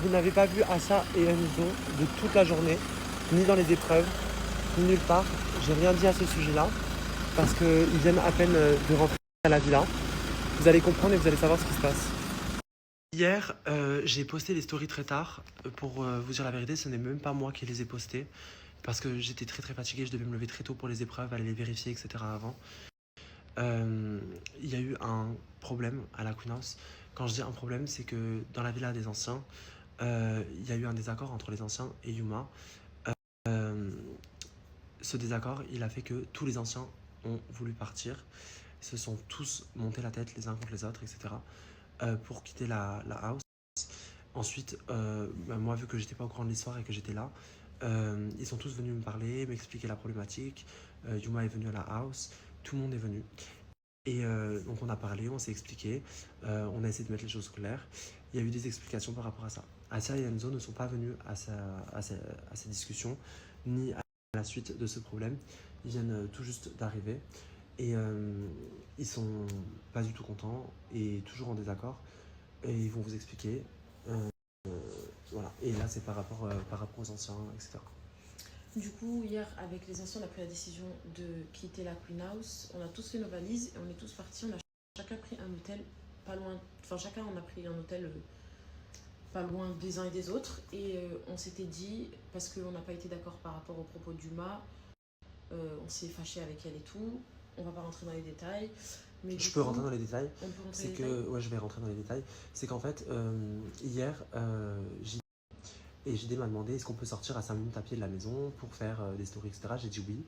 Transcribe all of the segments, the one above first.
vous n'avez pas vu Assa et Enzo de toute la journée, ni dans les épreuves, ni nulle part. J'ai rien dit à ce sujet-là, parce qu'ils viennent à peine de rentrer à la villa. Vous allez comprendre et vous allez savoir ce qui se passe. Hier, j'ai posté les stories très tard. Pour vous dire la vérité, ce n'est même pas moi qui les ai postées. Parce que j'étais très très fatigué, je devais me lever très tôt pour les épreuves, aller les vérifier, etc. avant. Il y a eu un problème à la Queen House. Quand je dis un problème, c'est que dans la villa des anciens, il y a eu un désaccord entre les anciens et Yuma. Euh, Ce désaccord, il a fait que tous les anciens ont voulu partir. Ils se sont tous montés la tête les uns contre les autres, etc. Pour quitter la house. Ensuite, moi, vu que j'étais pas au courant de l'histoire et que j'étais là, ils sont tous venus me parler, m'expliquer la problématique. Yuma est venu à la house, tout le monde est venu. Et donc on a parlé, on s'est expliqué, on a essayé de mettre les choses claires. Il y a eu des explications par rapport à ça. Asa et Enzo ne sont pas venus à ces discussions, ni à la suite de ce problème. Ils viennent tout juste d'arriver et ils sont pas du tout contents et toujours en désaccord. Et ils vont vous expliquer. Euh, voilà. Et là, c'est par rapport aux anciens, etc. Du coup, hier, avec les anciens, on a pris la décision de quitter la Queen House. On a tous fait nos valises et on est tous partis. On a chacun pris un hôtel pas loin. Enfin, chacun on a pris un hôtel pas loin des uns et des autres. Et on s'était dit, parce qu'on n'a pas été d'accord par rapport aux propos d'Yuma, on s'est fâché avec elle et tout. On va pas rentrer dans les détails. Mais je peux rentrer dans les détails. On peut rentrer c'est dans les que, détails. ouais, je vais rentrer dans les détails. C'est qu'en fait, hier, JD m'a demandé est-ce qu'on peut sortir à 5 minutes à pied de la maison pour faire des stories, etc. J'ai dit oui.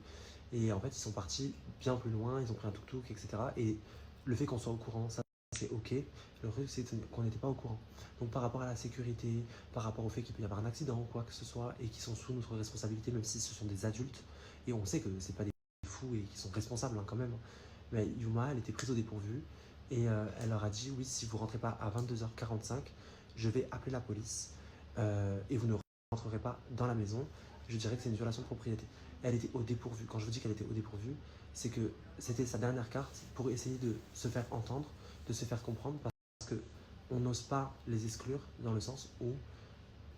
Et en fait, ils sont partis bien plus loin, ils ont pris un tuk-tuk, etc. Et le fait qu'on soit au courant, ça c'est ok. Le truc, c'est qu'on n'était pas au courant. Donc par rapport à la sécurité, par rapport au fait qu'il peut y avoir un accident ou quoi que ce soit, et qu'ils sont sous notre responsabilité, même si ce sont des adultes, et on sait que c'est pas des fous et qu'ils sont responsables quand même. Mais Yuma, elle était prise au dépourvu, et elle leur a dit oui, si vous rentrez pas à 22h45, je vais appeler la police, et vous ne rentrerez pas dans la maison. Je dirais que c'est une violation de propriété. Elle était au dépourvu. Quand je vous dis qu'elle était au dépourvu, c'est que c'était sa dernière carte pour essayer de se faire entendre, de se faire comprendre, parce que on n'ose pas les exclure dans le sens où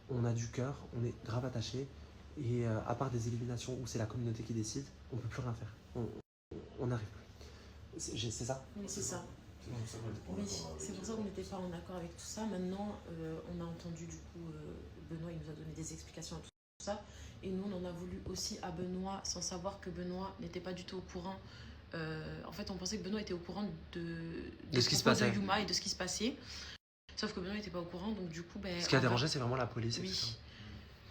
on a du cœur, on est grave attaché, et à part des éliminations où c'est la communauté qui décide, on peut plus rien faire. On n'arrive plus. C'est ça? Oui, c'est ça. Oui, c'est pour ça qu'on n'était pas en accord avec tout ça. Maintenant, on a entendu du coup Benoît, il nous a donné des explications à tout ça. Et nous, on en a voulu aussi à Benoît, sans savoir que Benoît n'était pas du tout au courant. En fait, on pensait que Benoît était au courant de ce qui se passait, de Yuma et de ce qui se passait. Sauf que Benoît n'était pas au courant, donc du coup... ce qui a dérangé, c'est vraiment la police. Oui. Etc.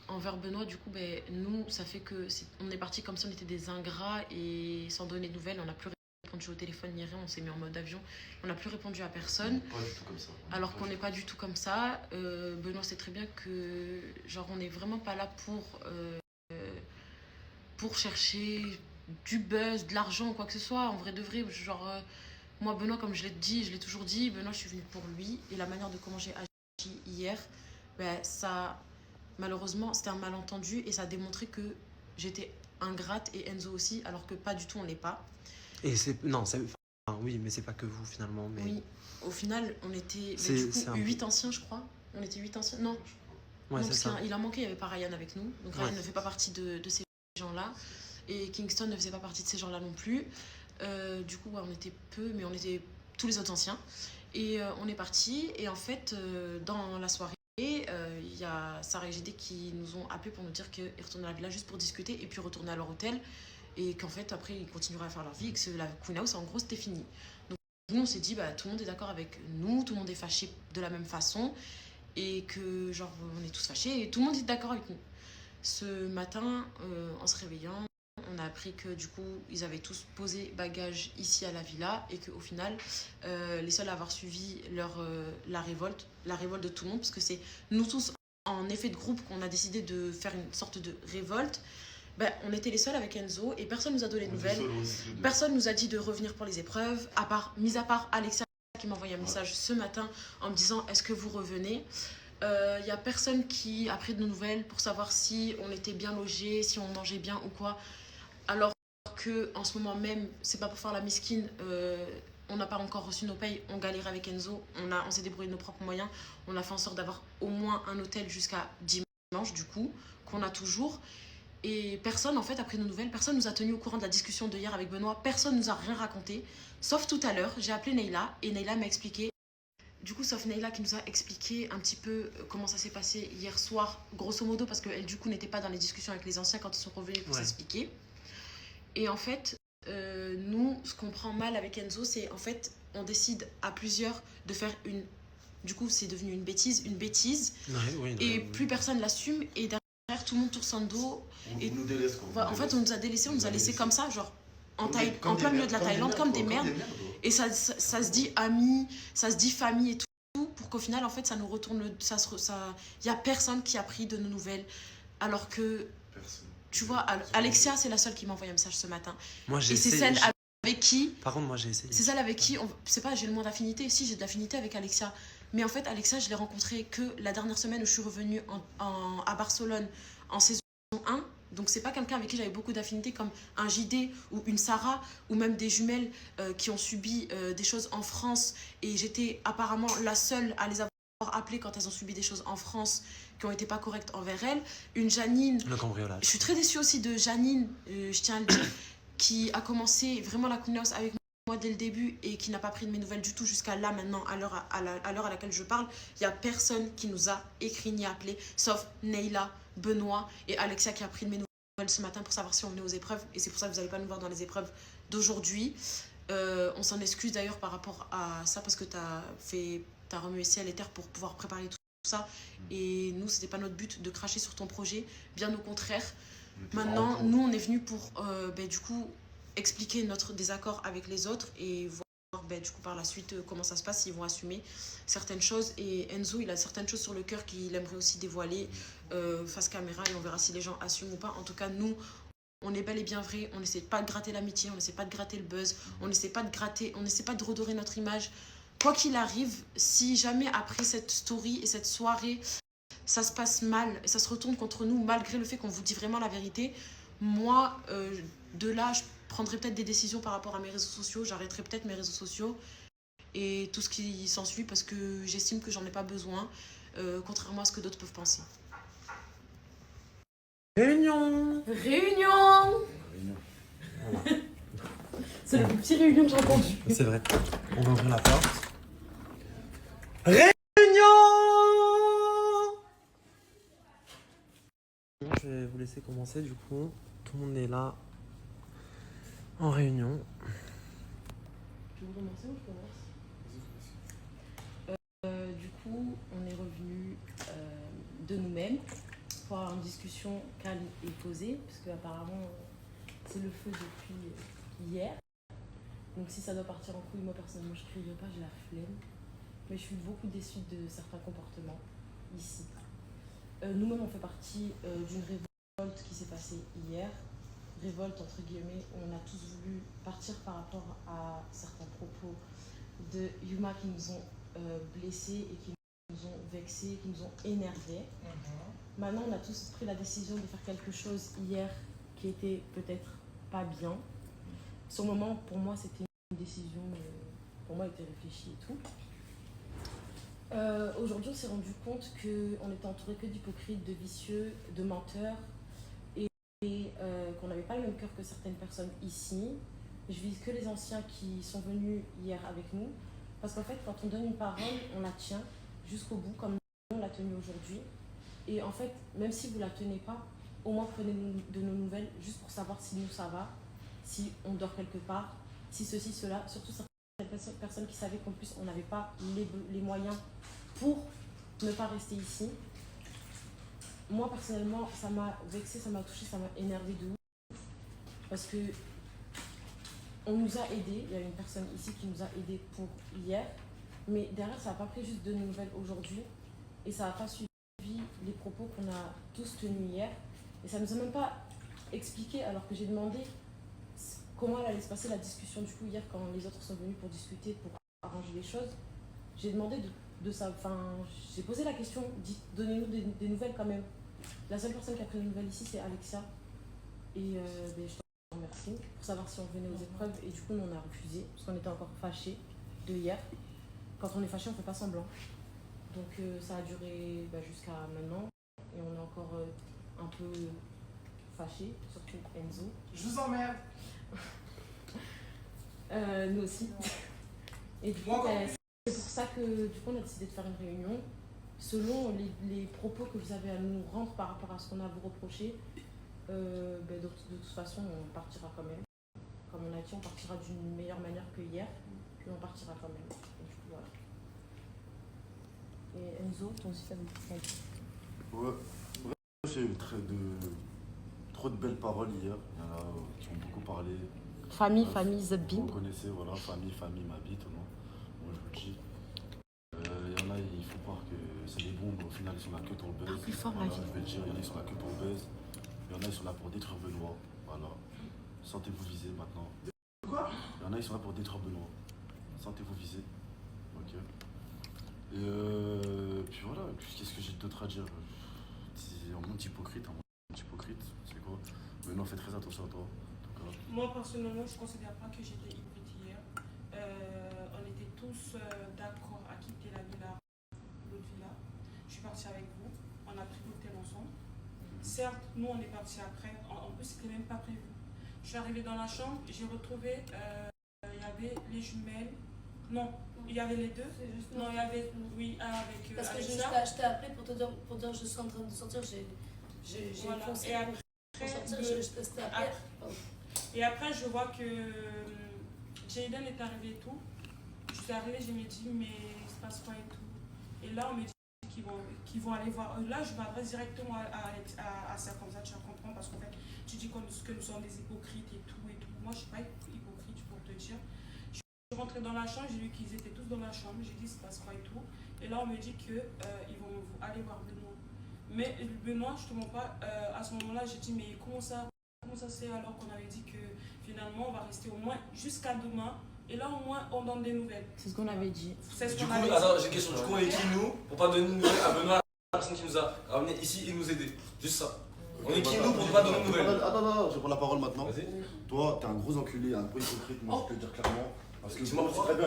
Envers Benoît, du coup, nous, ça fait que on est parti comme si on était des ingrats et sans donner de nouvelles, on n'a plus répondu au téléphone ni rien, on s'est mis en mode avion, on n'a plus répondu à personne. Pas du tout comme ça. Alors qu'on n'est pas du tout comme ça. Benoît sait très bien que genre on n'est vraiment pas là pour chercher du buzz, de l'argent, quoi que ce soit. En vrai de vrai, genre moi Benoît, comme je l'ai dit, je l'ai toujours dit, Benoît je suis venue pour lui et la manière de comment j'ai agi hier, ça malheureusement c'était un malentendu et ça a démontré que j'étais ingrate et Enzo aussi, alors que pas du tout on l'est pas. Et c'est non, c'est enfin, oui, mais c'est pas que vous finalement. Mais oui, au final on était du coup 8 anciens, je crois. On était 8 anciens. Non. Ouais, non, c'est ça. Il en manquait, il n'y avait pas Ryan avec nous. Donc Ryan ne fait pas partie de ces gens-là. Et Kingston ne faisait pas partie de ces gens-là non plus. Du coup, on était peu, mais on était tous les autres anciens. Et on est partis. Et en fait, dans la soirée, il y a Sarah et JD qui nous ont appelés pour nous dire qu'ils retournaient à la villa juste pour discuter et puis retourner à leur hôtel. Et qu'en fait, après, ils continueraient à faire leur vie et que la Queen House, en gros, c'était fini. Donc, nous, on s'est dit, tout le monde est d'accord avec nous, tout le monde est fâché de la même façon. Et que, genre, on est tous fâchés et tout le monde est d'accord avec nous. Ce matin, en se réveillant, on a appris que du coup, ils avaient tous posé bagages ici à la villa et qu'au final, les seuls à avoir suivi la révolte de tout le monde, parce que c'est nous tous, en effet de groupe, qu'on a décidé de faire une sorte de révolte. On était les seuls avec Enzo et personne nous a donné de nouvelles. Personne nous a dit de revenir pour les épreuves, mis à part Alexia qui m'a envoyé un message ce matin en me disant est-ce que vous revenez. Y a personne qui a pris de nos nouvelles pour savoir si on était bien logés, si on mangeait bien ou quoi. Alors que en ce moment même, c'est pas pour faire la mesquine, on n'a pas encore reçu nos payes, on galère avec Enzo, on s'est débrouillé de nos propres moyens, on a fait en sorte d'avoir au moins un hôtel jusqu'à dimanche, du coup, qu'on a toujours. Et personne, en fait, après nos nouvelles, personne nous a tenu au courant de la discussion de hier avec Benoît, personne nous a rien raconté, sauf tout à l'heure, j'ai appelé Neila, et Neila m'a expliqué, du coup, sauf Neila qui nous a expliqué un petit peu comment ça s'est passé hier soir, grosso modo, parce qu'elle, du coup, n'était pas dans les discussions avec les anciens quand ils sont revenus pour s'expliquer. Et en fait, nous, ce qu'on prend mal avec Enzo, c'est en fait, on décide à plusieurs de faire une... Du coup, c'est devenu une bêtise, et plus personne l'assume, et derrière, tout le monde tourne son dos. On nous délaisse, quoi. En fait, on nous a délaissés, on nous a laissés comme ça, genre, en plein milieu de la Thaïlande, comme des merdes. Et ça se dit amis, ça se dit famille et tout, pour qu'au final, en fait, ça nous retourne... Il y a personne qui a pris de nos nouvelles, alors que... Personne. Tu vois, Alexia, c'est la seule qui m'a envoyé un message ce matin. Moi, j'ai et c'est celle avec qui... Par contre, moi, j'ai essayé. C'est celle avec qui... C'est pas, j'ai le moins d'affinité. Si, j'ai de l'affinité avec Alexia. Mais en fait, Alexia, je l'ai rencontrée que la dernière semaine où je suis revenue à Barcelone en saison 1. Donc, c'est pas quelqu'un avec qui j'avais beaucoup d'affinité comme un JD ou une Sarah ou même des jumelles qui ont subi des choses en France. Et j'étais apparemment la seule à les avoir appelées quand elles ont subi des choses en France qui ont été pas correctes envers elles. Une Janine... Le cambriolage. Je suis très déçue aussi de Janine, je tiens à le dire, qui a commencé vraiment la Queen House avec moi dès le début et qui n'a pas pris de mes nouvelles du tout jusqu'à là maintenant, à l'heure à laquelle je parle. Il n'y a personne qui nous a écrit ni appelé, sauf Neila, Benoît et Alexia qui a pris de mes nouvelles ce matin pour savoir si on venait aux épreuves. Et c'est pour ça que vous n'allez pas nous voir dans les épreuves d'aujourd'hui. On s'en excuse d'ailleurs par rapport à ça parce que t'as remué ciel et terre pour pouvoir préparer tout ça. Et nous, c'était pas notre but de cracher sur ton projet, bien au contraire. Maintenant, nous, on est venus pour du coup expliquer notre désaccord avec les autres et voir du coup par la suite comment ça se passe, s'ils vont assumer certaines choses. Et Enzo, il a certaines choses sur le cœur qu'il aimerait aussi dévoiler face caméra et on verra si les gens assument ou pas. En tout cas, nous, on est bel et bien vrai, on n'essaie pas de gratter l'amitié, on n'essaie pas de gratter le buzz, on n'essaie pas de redorer notre image. Quoi qu'il arrive, si jamais après cette story et cette soirée, ça se passe mal et ça se retourne contre nous, malgré le fait qu'on vous dit vraiment la vérité, moi, de là, je prendrai peut-être des décisions par rapport à mes réseaux sociaux, j'arrêterai peut-être mes réseaux sociaux et tout ce qui s'ensuit parce que j'estime que j'en ai pas besoin, contrairement à ce que d'autres peuvent penser. Réunion. Voilà. C'est le plus petit réunion que j'ai entendu. C'est vrai. On va ouvrir la porte. Réunion. Je vais vous laisser commencer du coup. Tout le monde est là en réunion. Tu veux commencer ou je commence Du coup, on est revenu de nous-mêmes pour avoir une discussion calme et posée, parce qu'apparemment, c'est le feu depuis hier. Donc si ça doit partir en couille, moi personnellement, je ne crierai pas, j'ai la flemme. Mais je suis beaucoup déçue de certains comportements ici. Nous-mêmes, on fait partie d'une révolte qui s'est passée hier. Révolte, entre guillemets, où on a tous voulu partir par rapport à certains propos de Yuma qui nous ont blessés et qui nous ont vexés, qui nous ont énervés. Maintenant, on a tous pris la décision de faire quelque chose hier qui était peut-être pas bien. Sur le moment, pour moi, c'était une décision, pour moi, elle était réfléchie et tout. Aujourd'hui, on s'est rendu compte qu'on était entouré que d'hypocrites, de vicieux, de menteurs et qu'on n'avait pas le même cœur que certaines personnes ici. Je vise que les anciens qui sont venus hier avec nous parce qu'en fait, quand on donne une parole, on la tient jusqu'au bout comme on l'a tenue aujourd'hui. Et en fait, même si vous ne la tenez pas, au moins prenez de nos nouvelles juste pour savoir si nous ça va, si on dort quelque part, si ceci, cela, surtout certaines personnes qui savaient qu'en plus on n'avait pas les moyens pour ne pas rester ici. Moi personnellement, ça m'a vexé, ça m'a touché, ça m'a énervé de ouf. Parce que on nous a aidés, il y a une personne ici qui nous a aidés pour hier, mais derrière ça n'a pas pris juste de nouvelles aujourd'hui et ça n'a pas suivi les propos qu'on a tous tenus hier. Et ça ne nous a même pas expliqué alors que j'ai demandé comment elle allait se passer la discussion du coup hier quand les autres sont venus pour discuter, pour arranger les choses. J'ai demandé de ça, enfin j'ai posé la question, donnez-nous des nouvelles quand même. La seule personne qui a pris des nouvelles ici c'est Alexia et je t'en remercie. coup, pour savoir si on venait aux épreuves. Et du coup, nous, on a refusé, parce qu'on était encore fâchés de hier. Quand on est fâché, on ne fait pas semblant. Donc ça a duré jusqu'à maintenant. Et on est encore un peu fâchés, surtout Enzo. Je vous emmerde. Nous aussi. Et du coup, c'est pour ça que du coup, on a décidé de faire une réunion. Selon les propos que vous avez à nous rendre par rapport à ce qu'on a à vous reprocher, de toute façon, on partira quand même. Comme on a dit, on partira d'une meilleure manière que hier, puis on partira quand même. Et du coup, voilà. Et Enzo, toi aussi, t'avais dit ça. Ouais, j'ai eu trop de belles paroles hier. Il y en a qui ont beaucoup parlé. Famille, Zebin. Vous connaissez, voilà, famille, ma bite, non? Moi je vous le dis. Il y en a, il faut croire que c'est des bons, mais au final ils sont là que pour le buzz. Plus fort, Voilà, la vie. je vais le dire, il y en a, ils sont là que pour le buzz. Il y en a, ils sont là pour détruire Benoît. Voilà. Sentez-vous visés maintenant. Quoi? Il y en a, ils sont là pour détruire Benoît. Sentez-vous visés. Ok. Et puis voilà, qu'est-ce que j'ai d'autre à dire? C'est un monde hypocrite, c'est quoi? Benoît, fais très attention à toi. Moi, personnellement, je ne considère pas que j'étais hypocrite hier. On était tous d'accord à quitter la villa, l'autre villa. Je suis partie avec vous. On a pris l'hôtel ensemble. Certes, nous, on est partis après. En plus, c'était même pas prévu. Je suis arrivée dans la chambre. J'ai retrouvé, il y avait les jumelles. Non, il y avait les deux. Non, il y avait, oui, un avec Parce que Alexa. je t'ai appelé pour dire que je suis en train de sortir. J'ai Voilà. foncé Et après, pour sortir. Je t'ai appelé. Et après, je vois que Jayden est arrivé et tout. Je suis arrivée, je me dis, mais il se passe quoi et tout. Et là, on me dit qu'ils vont aller voir. Là, je m'adresse directement à ça, comme ça, tu vas comprendre. Parce qu'en fait, tu dis que nous sommes des hypocrites et tout. Moi, je ne suis pas hypocrite, pour te dire. Je suis rentrée dans la chambre, j'ai vu qu'ils étaient tous dans la chambre. J'ai dit, il se passe quoi et tout. Et là, on me dit qu'ils vont aller voir Benoît. Mais Benoît, je ne te mens pas, à ce moment-là, j'ai dit, mais comment ça c'est alors qu'on avait dit que finalement on va rester au moins jusqu'à demain et là au moins on donne des nouvelles. C'est ce qu'on avait dit. C'est ce Du qu'on coup, avait attends, dit. j'ai une question. Du coup, on est qui nous pour pas donner de nouvelles à Benoît, la personne qui nous a ramené ici et nous aider? Juste ça. On est qui nous pour pas donner de nouvelles? Attends, je prends la parole maintenant. Vas-y. Toi, t'es un gros enculé, un gros hypocrite, moi je peux te le dire clairement. Parce que Tu moi, m'en on crois? sait très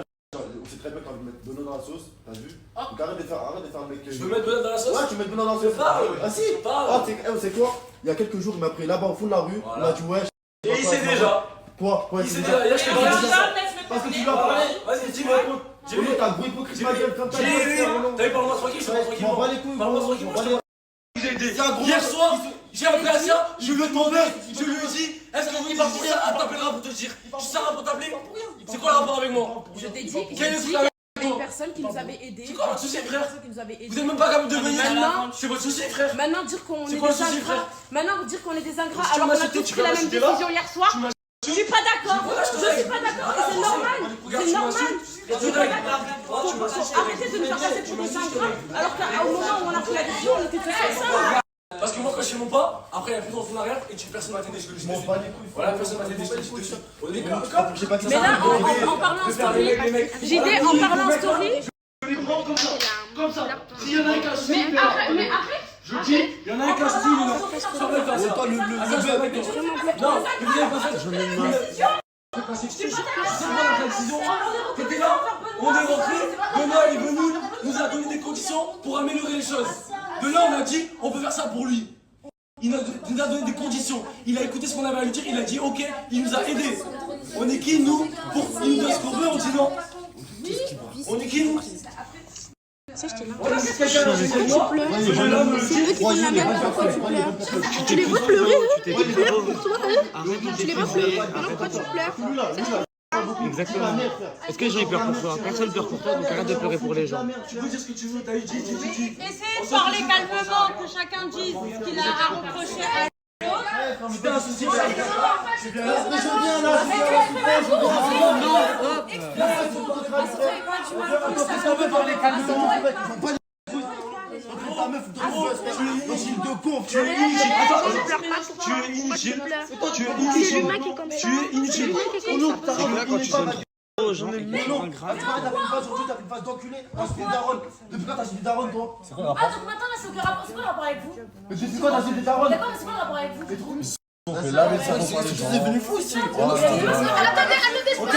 bien que t'as envie de mettre Benoît dans la sauce, t'as vu? Donc arrête de faire le mec. Je veux mettre Benoît dans la sauce? Ouais, tu mets Benoît dans la sauce. Ah si! Ah, c'est quoi? Il y a quelques jours, il m'a pris là-bas au fond de la rue, il m'a dit ouais. Et il sait déjà. Quoi? Il sait déjà. Hier, je t'ai dit. Parce que tu l'as parlé. Vas-y, dis-moi. Dis-moi, t'as un gros hypocrite, ma gueule, comme ça. T'as vu, parle-moi tranquille, je te parle M'en tranquillement. bats les couilles, Parle-moi gros. tranquillement, M'en je bats te les- aider. C'est un gros Hier mec. soir, j'ai appelé Asia, je lui ai demandé, je lui ai dit, est-ce que vous pas pour ça? Elle t'appellera pour te dire. Je sais rien pour t'appeler. C'est quoi le rapport avec moi? Je t'ai dit, Quel est qu'il y avait une personne qui nous avait aidés. C'est quoi votre souci, frère? Vous Vous êtes même pas capable de venir. Maintenant- C'est votre souci, frère. Maintenant dire qu'on est C'est quoi le des souci, ingrats. frère? Maintenant dire qu'on est des ingrats Tu alors m'as qu'on a insulté, tous tu pris m'as la même insulté là? décision hier soir. Tu m'as- Je suis pas d'accord. Je suis pas d'accord et c'est normal. C'est normal. Je suis pas d'accord. Arrêtez de nous faire passer pour des ingrats alors qu'au moment où on a pris la décision, on était tous ensemble. Parce que moi, quand je fais mon pas, après, il y a plus de retour en arrière et personne m'a t'aider. Je M'en bats les couilles. Voilà, personne m'a t'aider. Je te dis. Au début, J'ai pas dit Mais ça. là, en parlant en story, JD, en parlant en story. comme ça. S'il y en a un qui a style, Mais arrête. je dis, il y en a un qui a style, il est là. Ça va Toi, le Non, mais vous avez pas fait. Je mets une main. C'est quoi la décision? T'étais là, on est rentré, Benoît est venu, nous a donné des conditions pour améliorer les choses. De là, on a dit, on peut faire ça pour lui. Il nous a donné des conditions. Il a écouté ce qu'on avait à lui dire, il a dit ok, il nous a aidés. On est qui nous? Il nous donne ce qu'on veut, on dit non. On est qui nous? Ça, je t'ai là. Voilà, c'est quelqu'un qui Tu pleures. C'est eux qui font la merde, pourquoi tu pleures? Tu les vois pleurer, eux? Ils pleurent pour toi, eux? Tu les vois pleurer, alors pourquoi tu pleures? Exactement. Est-ce que les gens ils pleurent pour toi? Personne pleure pour toi, donc arrête de pleurer pour les gens. Tu peux dire ce que tu veux, t'as eu dit. Essayez de parler calmement, que chacun dise ce qu'il a à reprocher à C'était un souci. On peut parler calmement. Ta meuf, de con, tu es inutile. Tu es inutile. Tu es C'est inutile. l'humain qui est comme ça. Tu es inutile. C'est l'humain qui est comme ça. Là, quand tu donnes aux gens, Mais non, t'as fait une phase sur tout, t'as fait une phase d'enculé. T'as suivi des darons. Depuis quand t'as suivi des darons, toi? Ah, donc maintenant, là, c'est quoi le rapport avec vous? Mais depuis quand t'as suivi des darons? D'accord, mais c'est quoi le rapport avec vous? C'est devenu fou ici. Attendez, Ok.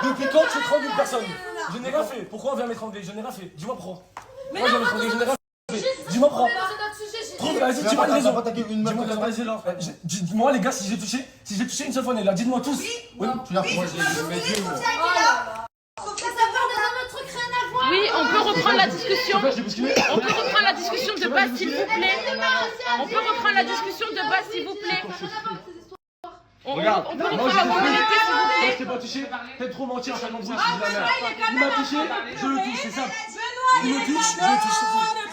Depuis quand tu étrangles une personne? Je n'ai rien fait. Pourquoi on vient m'étrangler? Je n'ai rien fait. Dis-moi pourquoi. Moi je viens m'étrangler, je n'ai rien fait. Dis-moi pourquoi. Vas-y, dis-moi les raisons. Dis-moi les raisons. Dis-moi les gars, si j'ai touché une seule fois, là, dites-moi tous. Oui, tu l'as. Moi Oui, on peut reprendre la discussion. On peut reprendre la discussion de base, s'il vous plaît. On peut reprendre la discussion de base, s'il vous plaît. Regarde, on peut reprendre la moralité, s'il vous plaît. je t'ai pas touché, t'es trop menti en chaque embrouille, je dis la merde. Il m'a touché, je le touche, c'est simple. Il me touche, je le touche.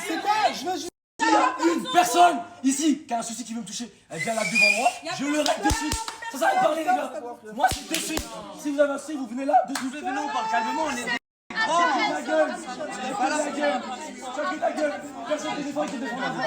C'est quoi? Je veux juste. Il y a une personne ici qui a un souci qui veut me toucher. Elle vient là devant moi, je le règle de suite. Ça s'arrête de parler, les gars. Moi, c'est de suite. Si vous avez un souci, vous venez là, de suite. Venez, on parle calmement, on est. Oh, ta gueule! Ta gueule! Chacun ta gueule! Personne qui défend, qui défend la voix.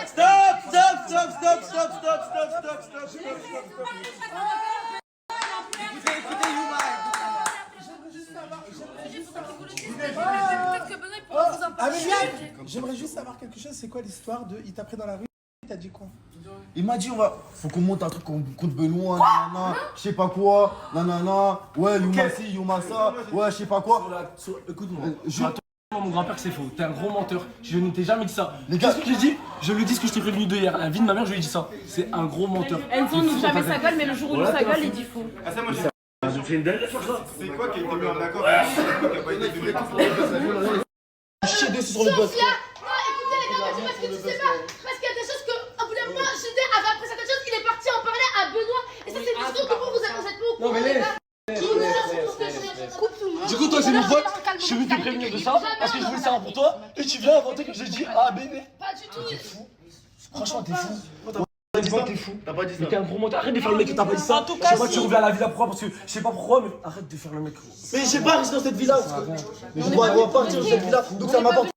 J'aimerais juste savoir quelque chose, c'est quoi l'histoire de il t'a pris dans la rue, t'as dit quoi? Il m'a dit faut qu'on monte un truc contre Benoît, nanana, je sais pas quoi, nanana, ouais, Yuma ci, Yuma ça, ouais, je sais pas quoi. Écoute-moi, mon grand-père que c'est faux, t'es un gros menteur, je ne t'ai jamais dit ça. Les gars, qu'est-ce que j'ai dit? Je lui dis ce que je t'ai prévenu d'hier, la vie de ma mère, je lui ai dit ça. C'est un gros menteur. Enzo n'ouvre jamais sa gueule, mais le jour où il ouvre sa gueule, il dit faux. Ah ça moi j'ai fait une dingue sur ça. c'est quoi qui a été mis en accord qui a pas été donné par Chier dessus sur le boss. Non, écoutez les gars, parce que tu sais pas, parce qu'il y a des choses que, au bout d'un moment, Judet avait appris certaines choses, il est parti en parler à Benoît, et ça c'est une discussion que vous êtes pas au courant, les gars. Du coup, toi, c'est mon pote, je suis venu te prévenir de ça parce que je voulais savoir pour toi et tu viens inventer que j'ai dit A, B, B. Pas du tout. T'es fou. Franchement, t'es fou. T'es fou. T'as pas dit ça. Mais t'es un gros menteur. Arrête de faire le mec que t'as pas dit ça. Je sais pas, tu reviens à la villa pourquoi? Parce que je sais pas pourquoi, mais arrête de faire le mec. Mais j'ai pas resté dans cette villa. Mais je dois partir de cette villa, donc ça m'apporte quoi?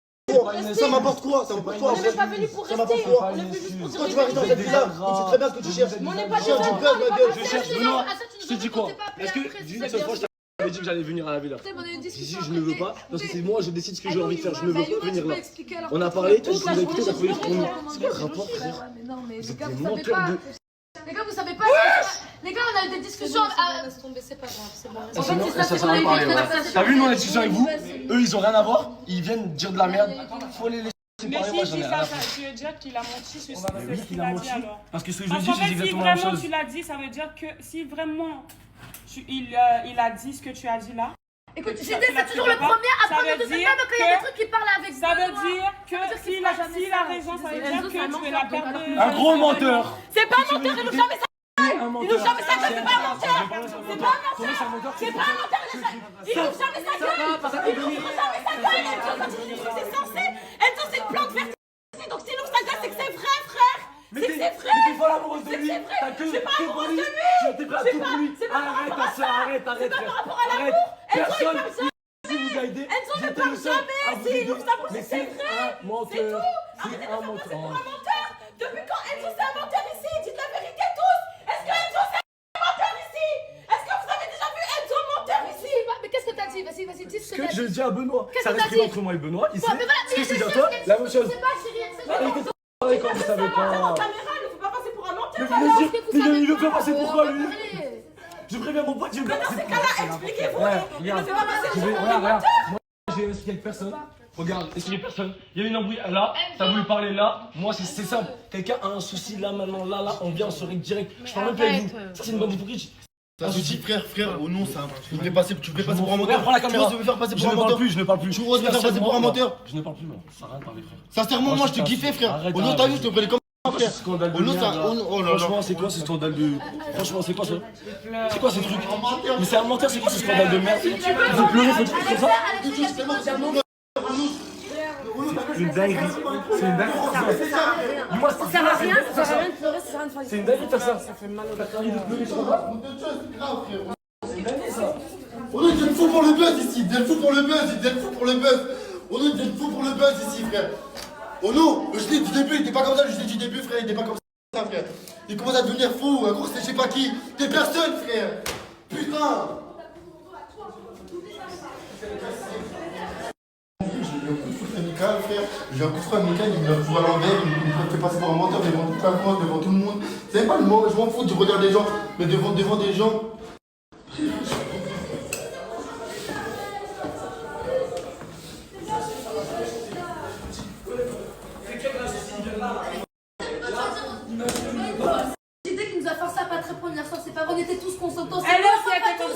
Ça m'apporte quoi? Ça m'apporte quoi? On n'est pas venu pour Ça rester. m'apporte quoi? On est venu juste pour dire Quand tu vas rester dans cette villa, tu sais très bien ce que tu cherches. Mais on n'est pas Tu cherches du buzz, ma gueule. Je cherche Benoît. Je te dis quoi? Est-ce que une seule fois je t'avais dit que j'allais venir à la villa? Si je ne veux pas, parce que c'est moi, je décide ce que j'ai envie de faire. Je ne veux pas venir là. On a parlé, tu nous as écouté, t'as trouvé pour nous. C'est quoi le rapport, frère? Les Vous gars, êtes vous des savez menteurs pas. de. Les gars, vous savez pas. Les gars, on a eu des discussions. Laisse tomber, c'est pas grave, c'est bon. En fait, c'est ça, c'est sert à rien de parler, ouais. c'est T'as vu, nous on a discussion avec vous, eux ils ont rien à voir, ils viennent dire de la merde. Faut les laisser Mais parler, moi si j'en tu ai dis rien à ça, faire. tu veux dire qu'il a menti, c'est Oui, ce qu'il qu'il a a menti. dit alors. Parce que ce que je Parce dis, qu'en c'est fait, si exactement la même vraiment chose. tu l'as dit, ça veut dire que si vraiment il a dit ce que tu as dit là. Écoute, Judet, c'est toujours le premier à prendre le deuxième pas, donc il y a des trucs qui parlent avec ça veut dire que s'il a raison, ça veut dire que tu es la perte de. Un gros menteur. C'est pas un menteur, il nous jamais ça. Un menteur. Il nous jamais sa gueule, c'est pas un menteur. C'est pas un Ton mec, c'est un menteur. C'est pas un menteur, il nous jamais sa gueule. Il nous jamais sa gueule. Enzo, quand tu dis que c'est censé, Enzo, c'est une plante verte. Donc s'il ouvre sa gueule, c'est que c'est vrai, frère. C'est que c'est vrai. Mais t'es folle amoureuse de lui. T'as que. Je suis pas amoureuse de lui. T'es prêt à tout pour lui. Arrête ta soeur, arrête, C'est pas frère. par rapport à Arrête. l'amour. Enzo, il Personne parle jamais. ici vous a aidé. Enzo ne J'étais parle le seul jamais. à vous S'il aider. ouvre sa bouche, Mais c'est vrai. un menteur. C'est un menteur. Un menteur. Depuis quand Enzo c'est un menteur ici? Dites la vérité tous. Est-ce que Enzo c'est un menteur ici? Est-ce que vous avez déjà vu Enzo menteur ici? Mais qu'est-ce que t'as dit? Vas-y, dis ce Ce que que t'as je dit. dis à Benoît, Qu'est-ce ça que reste t'as privé dit? entre moi et Benoît. Ici, Ouais, mais voilà, ce que je te dis à mais toi, c'est- la même chose. C'est pas chérie, c'est Allez, pas. écoutez, quand vous savez pas. En caméra, il ne faut pas passer pour un menteur. Il veut faire passer pour quoi lui? Je préviens mon pote, je vais Dans ces cas-là, expliquez-vous. Il ne regarde, fait pas passer je pour vais, un regarde, menteur. moi je vais expliquer avec personne. Regarde, expliquer personne. Il y a une embrouille là, t'as voulu parler là. Moi c'est simple. Quelqu'un a un souci là maintenant, là, on vient, on se règle direct. Je parle même pas avec vous. Ça c'est une bande hypocrite. Ça se dit frère, au nom, ça. Tu veux passer pour un menteur. Prends la caméra. Tu veux me faire passer Je pour un ne parle menteur. plus, je ne parle plus. Tu oses me faire passer pour un menteur. Je ne parle plus, non. Ça n'a rien de parler, frère. Sincèrement, moi je te kiffais, frère. Au nom, t'as vu, je te prenais comme un frère. Scandale de Au nom, merde, ça. là. Oh là là. Franchement, c'est quoi ce scandale de. Franchement, c'est quoi ça? C'est quoi ce truc? Mais c'est un menteur, c'est quoi ce scandale de merde? Il faut pleurer, faut truc comme ça? Une dinguerie. C'est une dinguerie. Dis-moi, ça sert à rien, ça sert à rien de pleurer, ça sert à rien de faire. C'est une dinguerie de faire ça. Ça fait mal au On est des fous pour le buzz ici, des fous pour le buzz, des fous pour le buzz. On est des fous pour le buzz ici, frère. Oh non, je l'ai dit du début, il était pas comme ça, je l'ai dit du début, frère, il était pas comme ça, frère. Il commence à devenir fou, un gros, c'est je sais pas qui. T'es personne, frère. Putain. J'ai eu un coup de foudre amical calme, frère. J'ai un coup de frein mécanique, il me fout à l'envers, il me fait passer pour un menteur devant toute la France, devant tout le monde. C'est pas le mot, je m'en fous du regard des gens, mais devant des gens. L'idée qui nous a forcé à pas te répondre hier soir, c'est pas vrai, on était tous consentants. Elle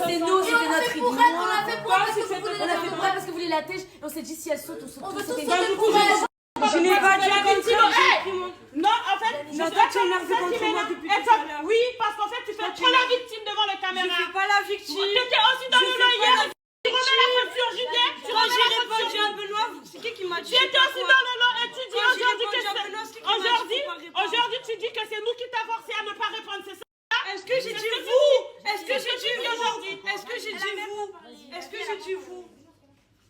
c'est nous, c'était notre idée. On l'a fait pour elle parce que vous voulez la têche. Parce que vous voulez la têche et on s'est dit si elle saute, on saute. On veut tous sauter pour elle. Je n'ai pas dit avec non, en fait, je dois te énerver contre moi depuis tout à l'heure. Oui, parce qu'en fait, tu fais trop la victime devant les caméras. Je suis pas la victime. Tu étais aussi dans le lot hier. Tu remets la faute sur Judith. Tu remets la faute sur Jean Benoît. C'est qui m'a dit? Tu étais aussi dans le lot et tu dis aujourd'hui tu dis que c'est nous qui t'avons forcé à ne pas répondre, c'est ça? Est-ce que j'ai dit vous? Est-ce que j'ai dit aujourd'hui? Est-ce que j'ai dit vous? Est-ce que j'ai dit vous?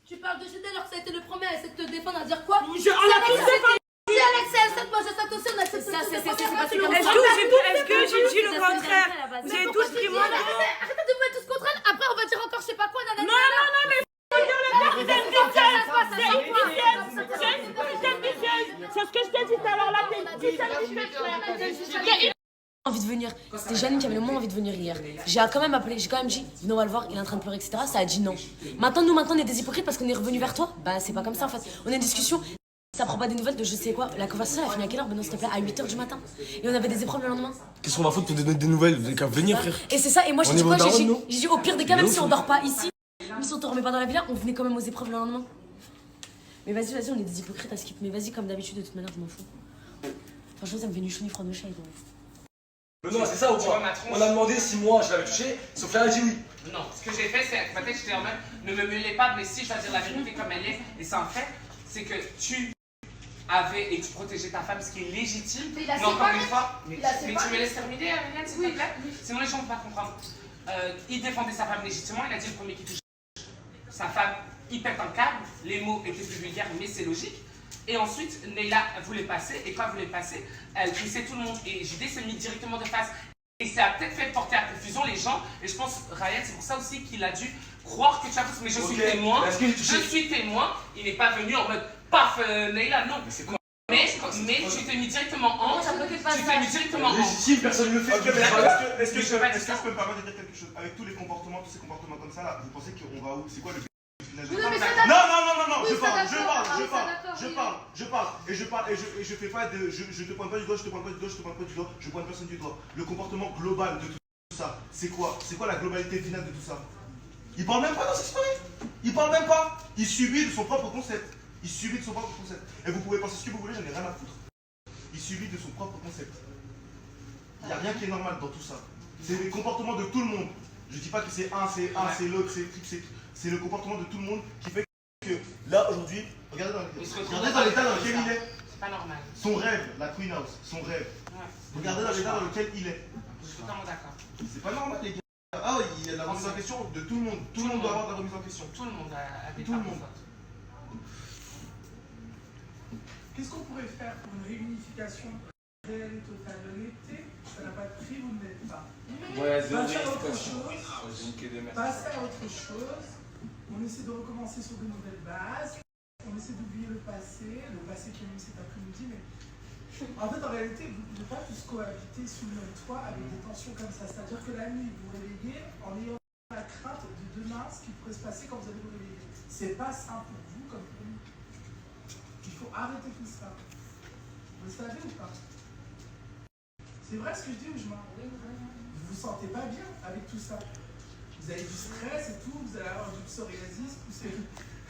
Tu parles de Judith alors que ça a été le premier à essayer de te défendre, à dire quoi? On a tous défendu. Si Alex elle saute, moi je saute aussi, on accepte ça. C'est passé comme ça. Est-ce que j'ai dit le contraire? Vous avez tous pris moi. Arrêtez de vous mettre tous contre elle. Après on va dire encore je sais pas quoi. Non, mais c'est ce que je t'ai dit tout à l'heure là. Envie de venir. C'était Janine qui avait le moins envie de venir hier. J'ai quand même appelé, j'ai quand même dit, venez, on va le voir, il est en train de pleurer, etc. Ça a dit non. Maintenant, on est des hypocrites parce qu'on est revenu vers toi. Bah, c'est pas comme ça en fait. On a une discussion, ça prend pas des nouvelles de je sais quoi. La conversation, elle a fini à quelle heure? Benoît, s'il te plaît, à 8h du matin. Et on avait des épreuves le lendemain. Qu'est-ce qu'on va foutre pour te donner des nouvelles? Vous avez qu'à venir, frère. Et c'est ça, et moi j'ai dit quoi? J'ai dit au pire des cas, même si on dort pas ici, même si on te remet pas dans la villa, on venait quand même aux épreuves le lendemain. Mais vas-y, on est des hypocrites à skip. Mais vas-y, comme d'habitude, de toute manière, je m'en fous. Franchement, ça me fait ni chaud ni froid de chat. Mais non, c'est ça ou pas? On a demandé si moi je l'avais touché, Sophia a dit oui. Non, ce que j'ai fait, c'est peut-être j'étais en mode ne me mêlez pas, mais si je dois dire la vérité comme elle est, et c'est un fait, c'est que tu avais et tu protégeais ta femme, ce qui est légitime. Mais encore une fois, mais tu me laisses terminer, Ariane, s'il te plaît? Sinon les gens ne vont pas comprendre. Il défendait sa femme légitimement, il a dit le premier qui touche sa femme, il pète un câble, les mots étaient plus vulgaires, mais c'est logique. Et ensuite, Neila voulait passer, et quand elle voulait passer, elle crissait tout le monde. Et JD s'est mis directement de face. Et ça a peut-être fait porter à confusion les gens. Et je pense, Ryan, c'est pour ça aussi qu'il a dû croire que tu as fait. Mais je suis témoin. Je suis témoin. Il n'est pas venu en mode paf, Neila, non. Mais tu t'es mis directement en. Tu t'es mis directement en. Légitime, personne ne le fait. Est-ce que je peux me permettre de dire quelque chose? Avec tous ces comportements comme ça là, vous pensez qu'on va où? C'est quoi le non, je parle, et je fais pas de, je te pointe pas du doigt, je te pointe pas du doigt, je pointe personne du doigt. Le comportement global de tout ça, c'est quoi? C'est quoi la globalité finale de tout ça? Il parle même pas dans cette story. Il parle même pas. Il subit de son propre concept. Et vous pouvez penser ce que vous voulez, j'en ai rien à foutre. Il subit de son propre concept. Il n'y a rien qui est normal dans tout ça. C'est les comportements de tout le monde. Je dis pas que c'est c'est l'autre, c'est le comportement de tout le monde qui fait que là aujourd'hui, regardez dans l'état dans lequel il est. C'est pas normal. Son rêve, la Queen House, son rêve. Regardez dans l'état dans lequel il est. Je suis totalement d'accord. C'est pas normal les gars. Ah oui, il y a la remise en question de tout le monde. Tout le monde doit avoir de la remise en question. Tout le monde a des tout le monde. Qu'est-ce qu'on pourrait faire pour une réunification réelle et totale? L'honnêteté, ça n'a pas de prix, vous ne l'êtes pas. Passer à autre chose. On essaie de recommencer sur de nouvelles bases. On essaie d'oublier le passé qui est même cet après-midi. Mais en fait, en réalité, vous ne pouvez pas tous cohabiter sous le même toit avec des tensions comme ça. C'est-à-dire que la nuit, vous vous réveillez en ayant la crainte de demain, ce qui pourrait se passer quand vous allez vous réveiller. C'est pas simple pour vous comme pour nous. Il faut arrêter tout ça. Vous le savez ou pas? C'est vrai ce que je dis ou je mens? Vous vous sentez pas bien avec tout ça? Vous avez du stress et tout, vous allez avoir du psoriasis, pousser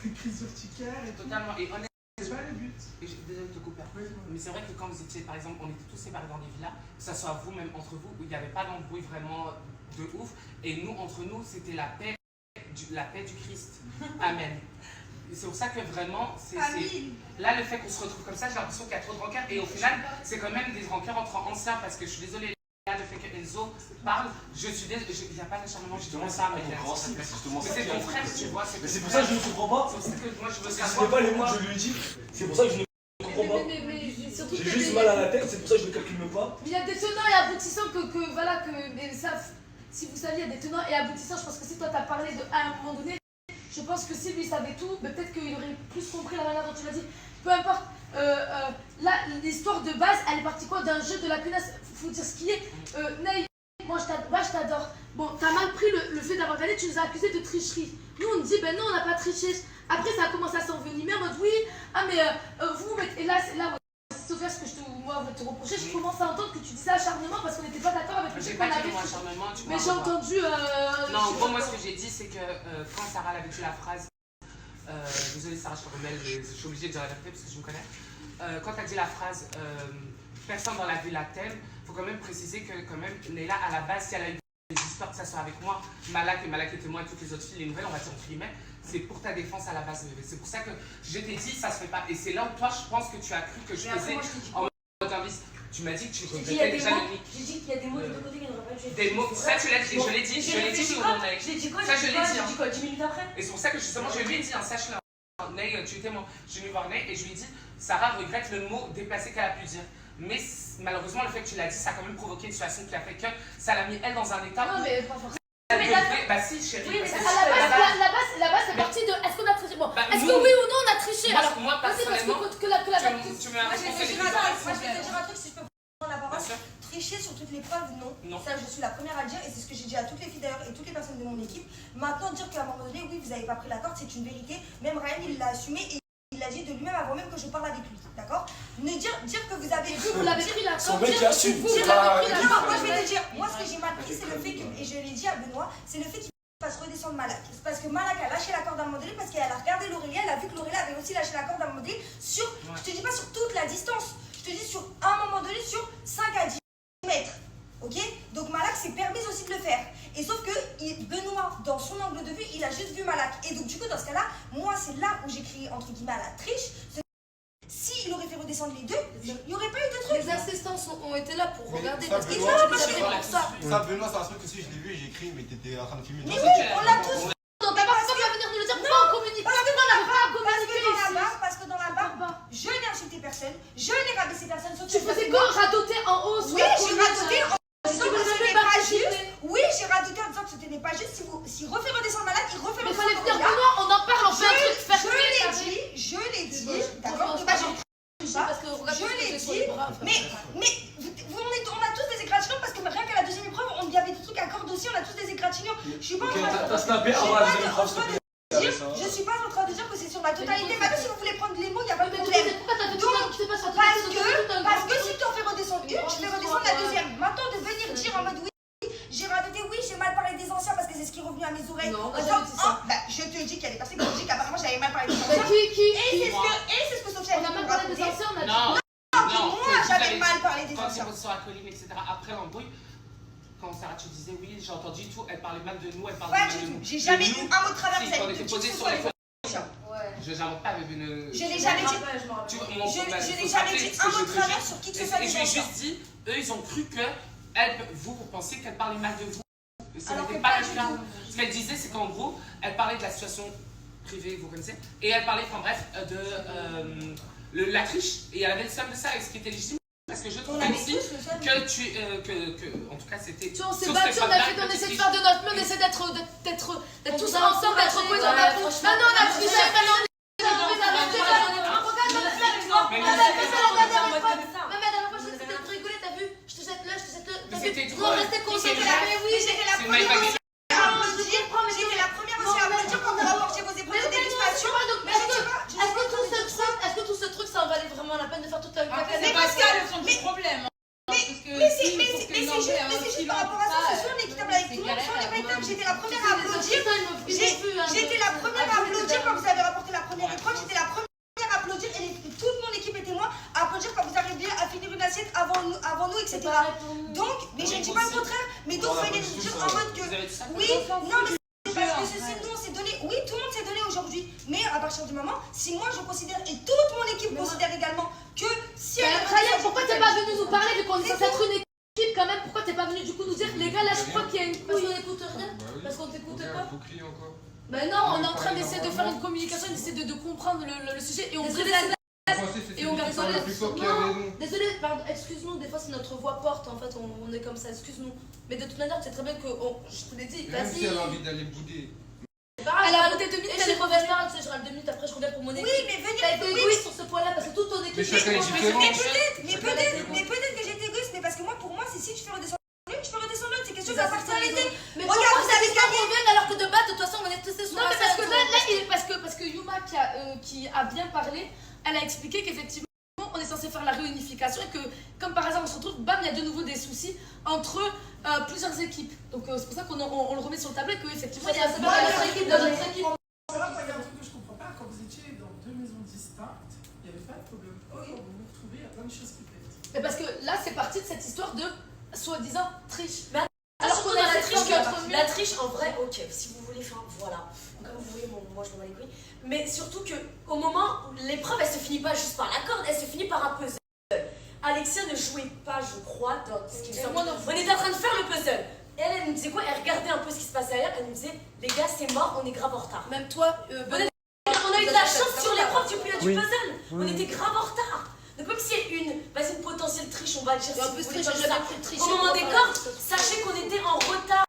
une crise urticaire et tout. Totalement. Et honnêtement, c'est pas le but. Désolé de te couper. Mais c'est vrai que quand vous étiez, par exemple, on était tous séparés dans des villas, que ce soit vous, même entre vous, où il n'y avait pas d'embrouille vraiment de ouf. Et nous, entre nous, c'était la paix du Christ. Amen. C'est pour ça que vraiment, là, le fait qu'on se retrouve comme ça, j'ai l'impression qu'il y a trop de rancœur. Et au final, c'est quand même des rancœurs entre anciens, parce que je suis désolée. Le fait que Enzo parle, je suis désolé, il n'y a pas d'acharnement, je dirais ça, mais c'est ton frère, tu vois. Mais c'est pour ça que je ne comprends pas. C'est pour ça que moi je veux savoir. Ce n'est pas les mots que je lui ai dit, c'est pour ça que je ne comprends pas. J'ai juste mal à la tête, c'est pour ça que je ne calcule même pas. Il y a des tenants et aboutissants mais ça, si vous saviez, il y a des tenants et aboutissants. Je pense que si toi t'as parlé à un moment donné, je pense que si lui savait tout, peut-être qu'il aurait plus compris la manière dont tu l'as dit. peu importe. Là, l'histoire de base, elle est partie quoi d'un jeu de la punaise. Faut dire ce qui est. Ney, moi je t'adore. Bon, t'as mal pris le fait d'avoir gagné, tu nous as accusé de tricherie. Nous on dit, ben non, on n'a pas triché. Après, ça a commencé à s'envenimer en mode oui, ah mais vous, et là, c'est là, Sophia, ce que je te reprocher, je commence à entendre que tu disais acharnement parce qu'on n'était pas d'accord avec le fait qu'on avait. J'ai pas dit mon acharnement, tu vois. Mais j'ai entendu. Non, en gros, moi ce que j'ai dit, c'est que quand Sarah avait dit la phrase. Désolée Sarah, je te remets, je suis obligée de dire la vérité parce que je me connais. Quand tu as dit la phrase personne dans la ville la t'aime, il faut quand même préciser que quand même Leila à la base, si elle a eu des histoires que ça soit avec moi, Malak était moi et toutes les autres filles, les nouvelles, on va dire entre guillemets, c'est pour ta défense à la base. C'est pour ça que je t'ai dit ça se fait pas. Et c'est là où toi je pense que tu as cru que je faisais en mode invis. Tu m'as dit que tu regrettais déjà le nick. J'ai dit qu'il y a des mots de deux côtés qui n'auraient pas dû être. Des mots, ça tu l'as dit, je l'ai dit, J'ai dit quoi? Ça je l'ai dit. J'ai dit quoi 10 minutes après? Et c'est pour ça que justement je lui ai dit, sache-le. Ney, tu étais je suis venu voir Ney et je lui ai dit, Sarah regrette le mot déplacé qu'elle a pu dire. Mais malheureusement, le fait que tu l'as dit, ça a quand même provoqué une situation qui a fait que ça l'a mis elle dans un état. Non, mais pas forcément. Bah si, chérie. Oui, mais la base, c'est parti de est-ce qu'on a triché? Bon, est-ce que oui ou non on a triché? Alors, moi, personnellement, tu me mets un responsabilité. Moi, je vais te dire un truc si je peux prendre la parole. Tricher sur toutes les preuves, non. Ça, je suis la première à le dire et c'est ce que j'ai dit à toutes les filles d'ailleurs et toutes les personnes de mon équipe. Maintenant, dire qu'à un moment donné, oui, vous n'avez pas pris la corde, c'est une vérité. Même Ryan, il l'a assumé et il l'a dit de lui-même avant même que je parle avec lui, d'accord? Ne dire que vous avez pris, vous l'avez pris la corde. Son mec qui assume. Moi, je vais te dire, moi, ce que j'ai mal pris, c'est le fait que, et je l'ai dit à Benoît, c'est le fait qu'il fasse redescendre Malak. C'est parce que Malak a lâché la corde à un moment donné, parce qu'elle a regardé l'Aurélie, elle a vu que l'Aurélie avait aussi lâché la corde à un moment donné sur, je te dis pas sur toute la distance, je te dis sur un moment donné sur 5 à 10 mètres. Ok? Donc Malak s'est permis aussi de le faire. Et sauf que Benoît, dans son angle de vue, il a juste vu Malak. Et donc du coup, dans ce cas-là, moi, c'est là où j'ai crié entre guillemets à la triche. S'il aurait fait redescendre les deux, il n'y aurait pas eu de truc. Les assistants ont été là pour regarder. Parce qu'ils ont pas fait pour ça. Ça, Benoît, c'est un truc que si je l'ai vu, j'ai écrit, mais t'étais en train de filmer. Mais oui, on l'a tous. Donc t'as pas venir nous le dire, pourquoi on communique? Parce que parce que dans la barre, je n'ai insulté personne, je n'ai rabaissé personne. Tu faisais quoi? Radoter en haut? Oui, j'ai radoté en disant que ce n'est pas juste. Oui, j'ai radoté en disant que ce n'est pas juste. S'il refait redescendre Malak, il refait redescendre. Mais redescendre. fallait venir Benoît, on en parle, on fait un truc faire. Je l'ai dit, d'accord? Je l'ai dit, mais on a tous des égratignures parce que rien qu'à la deuxième épreuve, il y avait des trucs à corde aussi, on a tous des égratignures. Je suis pas en train de je suis pas en train de dire que c'est sur la totalité. Maintenant, si vous voulez prendre les mots, il n'y a pas de problème. Parce que si tu en fais redescendre une, je fais redescendre la deuxième. Maintenant, de venir dire en mode oui, j'ai radoté, oui, j'ai mal parlé des anciens parce que c'est ce qui est revenu à mes oreilles. Non, je te dis qu'il y a des personnes qui ont dit qu'apparemment j'avais mal parlé des anciens. Et c'est ce que Sophia a dit. On a mal parlé des anciens, on a dit. Non, moi j'avais mal parlé des anciens. Quand sur la colline, etc. Après l'embrouille, quand Sarah tu disais oui, j'ai entendu tout, elle parlait mal de nous, elle parlait mal de nous. J'ai jamais eu un mot de travers vis-à-vis de qui posé sur les je n'invente pas avec une. Je n'ai jamais dit. Je n'ai jamais dit un mot de travers sur qui que ce soit. Et je lui ai juste dit, eux ils ont cru que vous pensiez qu'elle parlait mal de vous. Ce n'était pas le cas. Ce qu'elle disait, c'est qu'en gros, elle parlait de la situation privée, vous connaissez, et elle parlait, enfin bref, de la triche. Et elle avait le somme de ça, et ce qui était légitime. Parce que je trouve aussi que en tout cas c'était. On s'est battu, on essaie de faire de notre mieux, on essaie d'être tous ensemble, d'être cohérents. Maintenant on a triché, maintenant on est. Mais la dernière fois, je t'ai de rigoler, t'as vu? Je te jette le. C'était trop. Non, restez concentrés. Mais oui, j'étais la première aussi à applaudir quand on a apporté vos épreuves de dégustation. Mais est-ce que tout ce truc, ça en valait vraiment la peine de faire toute la cacasse? C'est pas ça le fond du problème. Mais c'est juste par rapport à ça, ce soir on est équitable avec tout le monde, on n'est pas équitable. J'étais la première à applaudir. J'étais la première à applaudir quand vous avez rapporté la première épreuve. J'étais la première à applaudir et toute mon équipe était moi à applaudir quand vous arriviez à finir une assiette avant nous, etc. Donc, mais je ne dis pas le contraire, mais donc vous allez dire en mode que oui, non mais parce que ceci nous on s'est donné, oui tout le monde s'est donné aujourd'hui, mais à partir du moment, si moi je considère et toute mon équipe considère également que si elle Ryan, pourquoi t'es pas venu nous parler vu qu'on est censé être une équipe quand même? Pourquoi t'es pas venu du coup nous dire les gars là je crois qu'il y a une couille? Parce qu'on n'écoute rien? Parce qu'on t'écoute pas? Ben non, on est en train d'essayer de faire une communication, d'essayer de comprendre le sujet et on garde. Et on garde ça. Désolé, pardon, excuse-nous, des fois c'est notre voix porte en fait, on est comme ça, excuse-nous. Mais de toute manière, tu sais très bien que, je te l'ai dit, vas-y. Même si elle a envie d'aller bouder, Elle a arrêté 2 minutes, elle est mauvaise parole, tu sais, je râle 2 minutes, après je reviens pour mon équipe. Oui, mais venez. T'as été égoïste sur ce point-là parce que toute ton équipe. Mais chacun est différent. Mais peut-être que j'étais égoïste, mais parce que moi, pour moi, c'est si tu fais redescendre l'une, tu fais redescendre l'autre. C'est question de la personnalité. Mais regarde, vous avez gagné alors que de base, de toute façon, on est tous sur. Non, mais parce que là, parce que Yuma qui a bien parlé, elle a expliqué qu'effectivement, on est censé faire la réunification et que, comme par hasard, on se retrouve, bam, il y a de nouveau des soucis entre plusieurs équipes. Donc c'est pour ça qu'on le remet sur le tableau et qu'effectivement, il y a notre équipe dans notre équipe. C'est vrai qu'il y a un truc que je comprends pas. Quand vous étiez dans 2 maisons distinctes, il n'y avait pas de problème. Quand vous vous retrouvez, il y a plein de choses qui pètent. Mais parce que là, c'est parti de cette histoire de soi-disant triche. Mais alors qu'on a la triche la triche, en vrai, ok, si vous voulez, enfin voilà. Comme vous voyez, moi je m'en bats les couilles. Mais surtout qu'au moment où l'épreuve, elle se finit pas juste par la corde, elle se finit par un puzzle. Alexia ne jouait pas, je crois, dans ce qui me semble. On était en train de faire le puzzle. Et elle nous disait quoi? Elle regardait un peu ce qui se passait ailleurs. Elle nous disait, les gars, c'est mort, on est grave en retard. Même toi, on a eu de la chance sur l'épreuve du puzzle. On était grave en retard. Donc même s'il y a une potentielle triche, on va le dire si vous voulez, au moment des cordes, sachez qu'on était en retard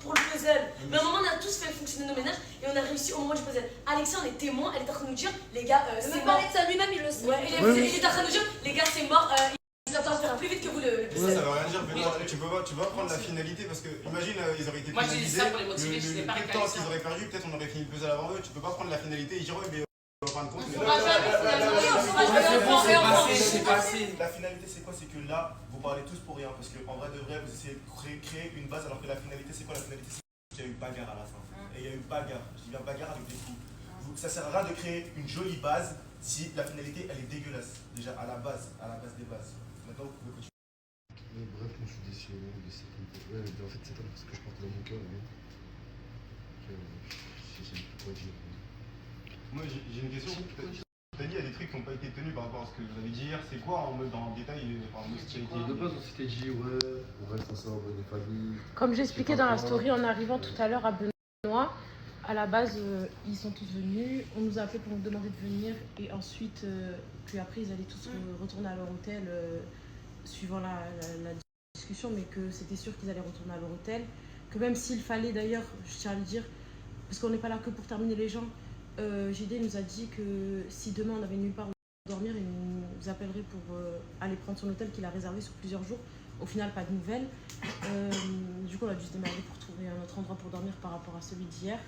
pour le puzzle. Mais à un moment, on a tous fait fonctionner nos ménages et on a réussi au moment du puzzle. Alexia, on est témoin, elle est en train de nous dire, les gars, c'est mort. ça lui-même, il le sait. Ouais, il est en train de nous dire, les gars, c'est mort. Ils sont en train de faire plus vite que vous le puzzle. Ça veut rien dire, mais tu peux pas prendre la finalité parce que, imagine, ils auraient été Moi, j'ai dit pénalisés. ça pour les motiver, je sais pas Le temps qu'ils auraient perdu, peut-être on aurait fini le puzzle avant eux. Tu peux pas prendre la finalité et dire, ouais, mais en fin de compte. La finalité, c'est quoi? C'est que là, vous parlez tous pour rien. Parce qu'en vrai de vrai, vous essayez de créer une base alors que la finalité, c'est quoi? La finalité, c'est qu'il y a eu bagarre à la fin. Et il y a eu bagarre. Je dis bien bagarre avec des coups. Ça sert à rien de créer une jolie base si la finalité, elle est dégueulasse. Déjà, à la base des bases. Maintenant, vous pouvez continuer. Bref, moi je suis déçu de cette interview. Ouais, en fait, c'est pas parce que je porte dans mon cœur, mais je sais plus quoi dire. Moi j'ai une question. T'as dit il y a des trucs qui n'ont pas été tenus par rapport à ce que vous avez dit hier. C'est quoi en mode dans le détail en mode ce qui a été De base, on s'était dit, ouais, on reste ensemble, on est famille. Comme j'expliquais dans la story en arrivant tout à l'heure à Benoît, à la base, ils sont tous venus. On nous a appelé pour nous demander de venir et ensuite, puis après, ils allaient tous retourner à leur hôtel suivant la discussion, mais que c'était sûr qu'ils allaient retourner à leur hôtel. Que même s'il fallait d'ailleurs, je tiens à le dire, parce qu'on n'est pas là que pour terminer les gens, JD nous a dit que si demain on avait nulle part où dormir, il nous appellerait pour aller prendre son hôtel qu'il a réservé sur plusieurs jours. Au final, pas de nouvelles. Du coup, on a dû se démerder pour trouver un autre endroit pour dormir par rapport à celui d'hier.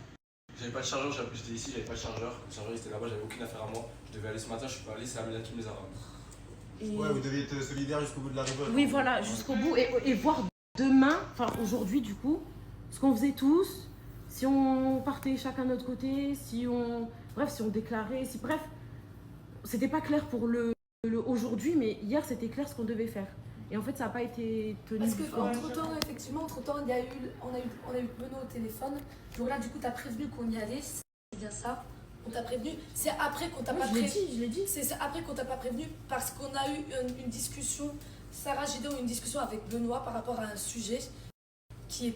J'avais pas de chargeur, j'étais ici, j'avais pas de chargeur. Le chargeur était là-bas, j'avais aucune affaire à moi. Je devais aller ce matin, je suis pas allé, c'est Amélia qui me les a ramenés. Ouais, vous deviez être solidaire jusqu'au bout de la révolte. Oui, voilà, jusqu'au bout. Et voir demain, enfin aujourd'hui du coup, ce qu'on faisait tous, si on partait chacun de notre côté, si on déclarait, bref, c'était pas clair pour le aujourd'hui, mais hier c'était clair ce qu'on devait faire. Et en fait, ça n'a pas été tenu. Parce qu'entre-temps, effectivement, on a eu Benoît au téléphone. Donc là, du coup, tu as prévenu qu'on y allait. C'est bien ça. On t'a prévenu. C'est après qu'on t'a pas prévenu. Je l'ai dit. C'est après qu'on t'a pas prévenu parce qu'on a eu une discussion. Sarah Gideon a eu une discussion avec Benoît par rapport à un sujet qui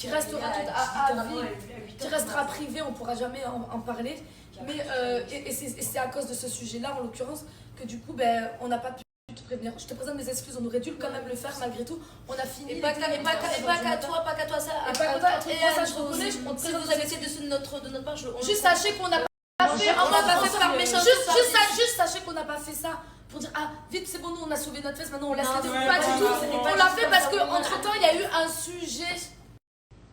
restera qui restera privé. On ne pourra jamais en parler. Mais c'est à cause de ce sujet-là, en l'occurrence, que du coup, on n'a pas pu te prévenir. Je te présente mes excuses, on aurait dû quand même le faire malgré tout. On a fini. Et pas qu'à toi, ça. Ça, je reconnais. Si vous avez essayé de notre part, juste sachez qu'on n'a pas fait. On n'a pas fait par méchanceté. Juste sachez qu'on n'a pas fait ça pour dire ah vite c'est bon, nous on a sauvé notre fesse, maintenant on laisse les trucs. Pas du tout. On l'a fait parce qu'entre temps il y a eu un sujet,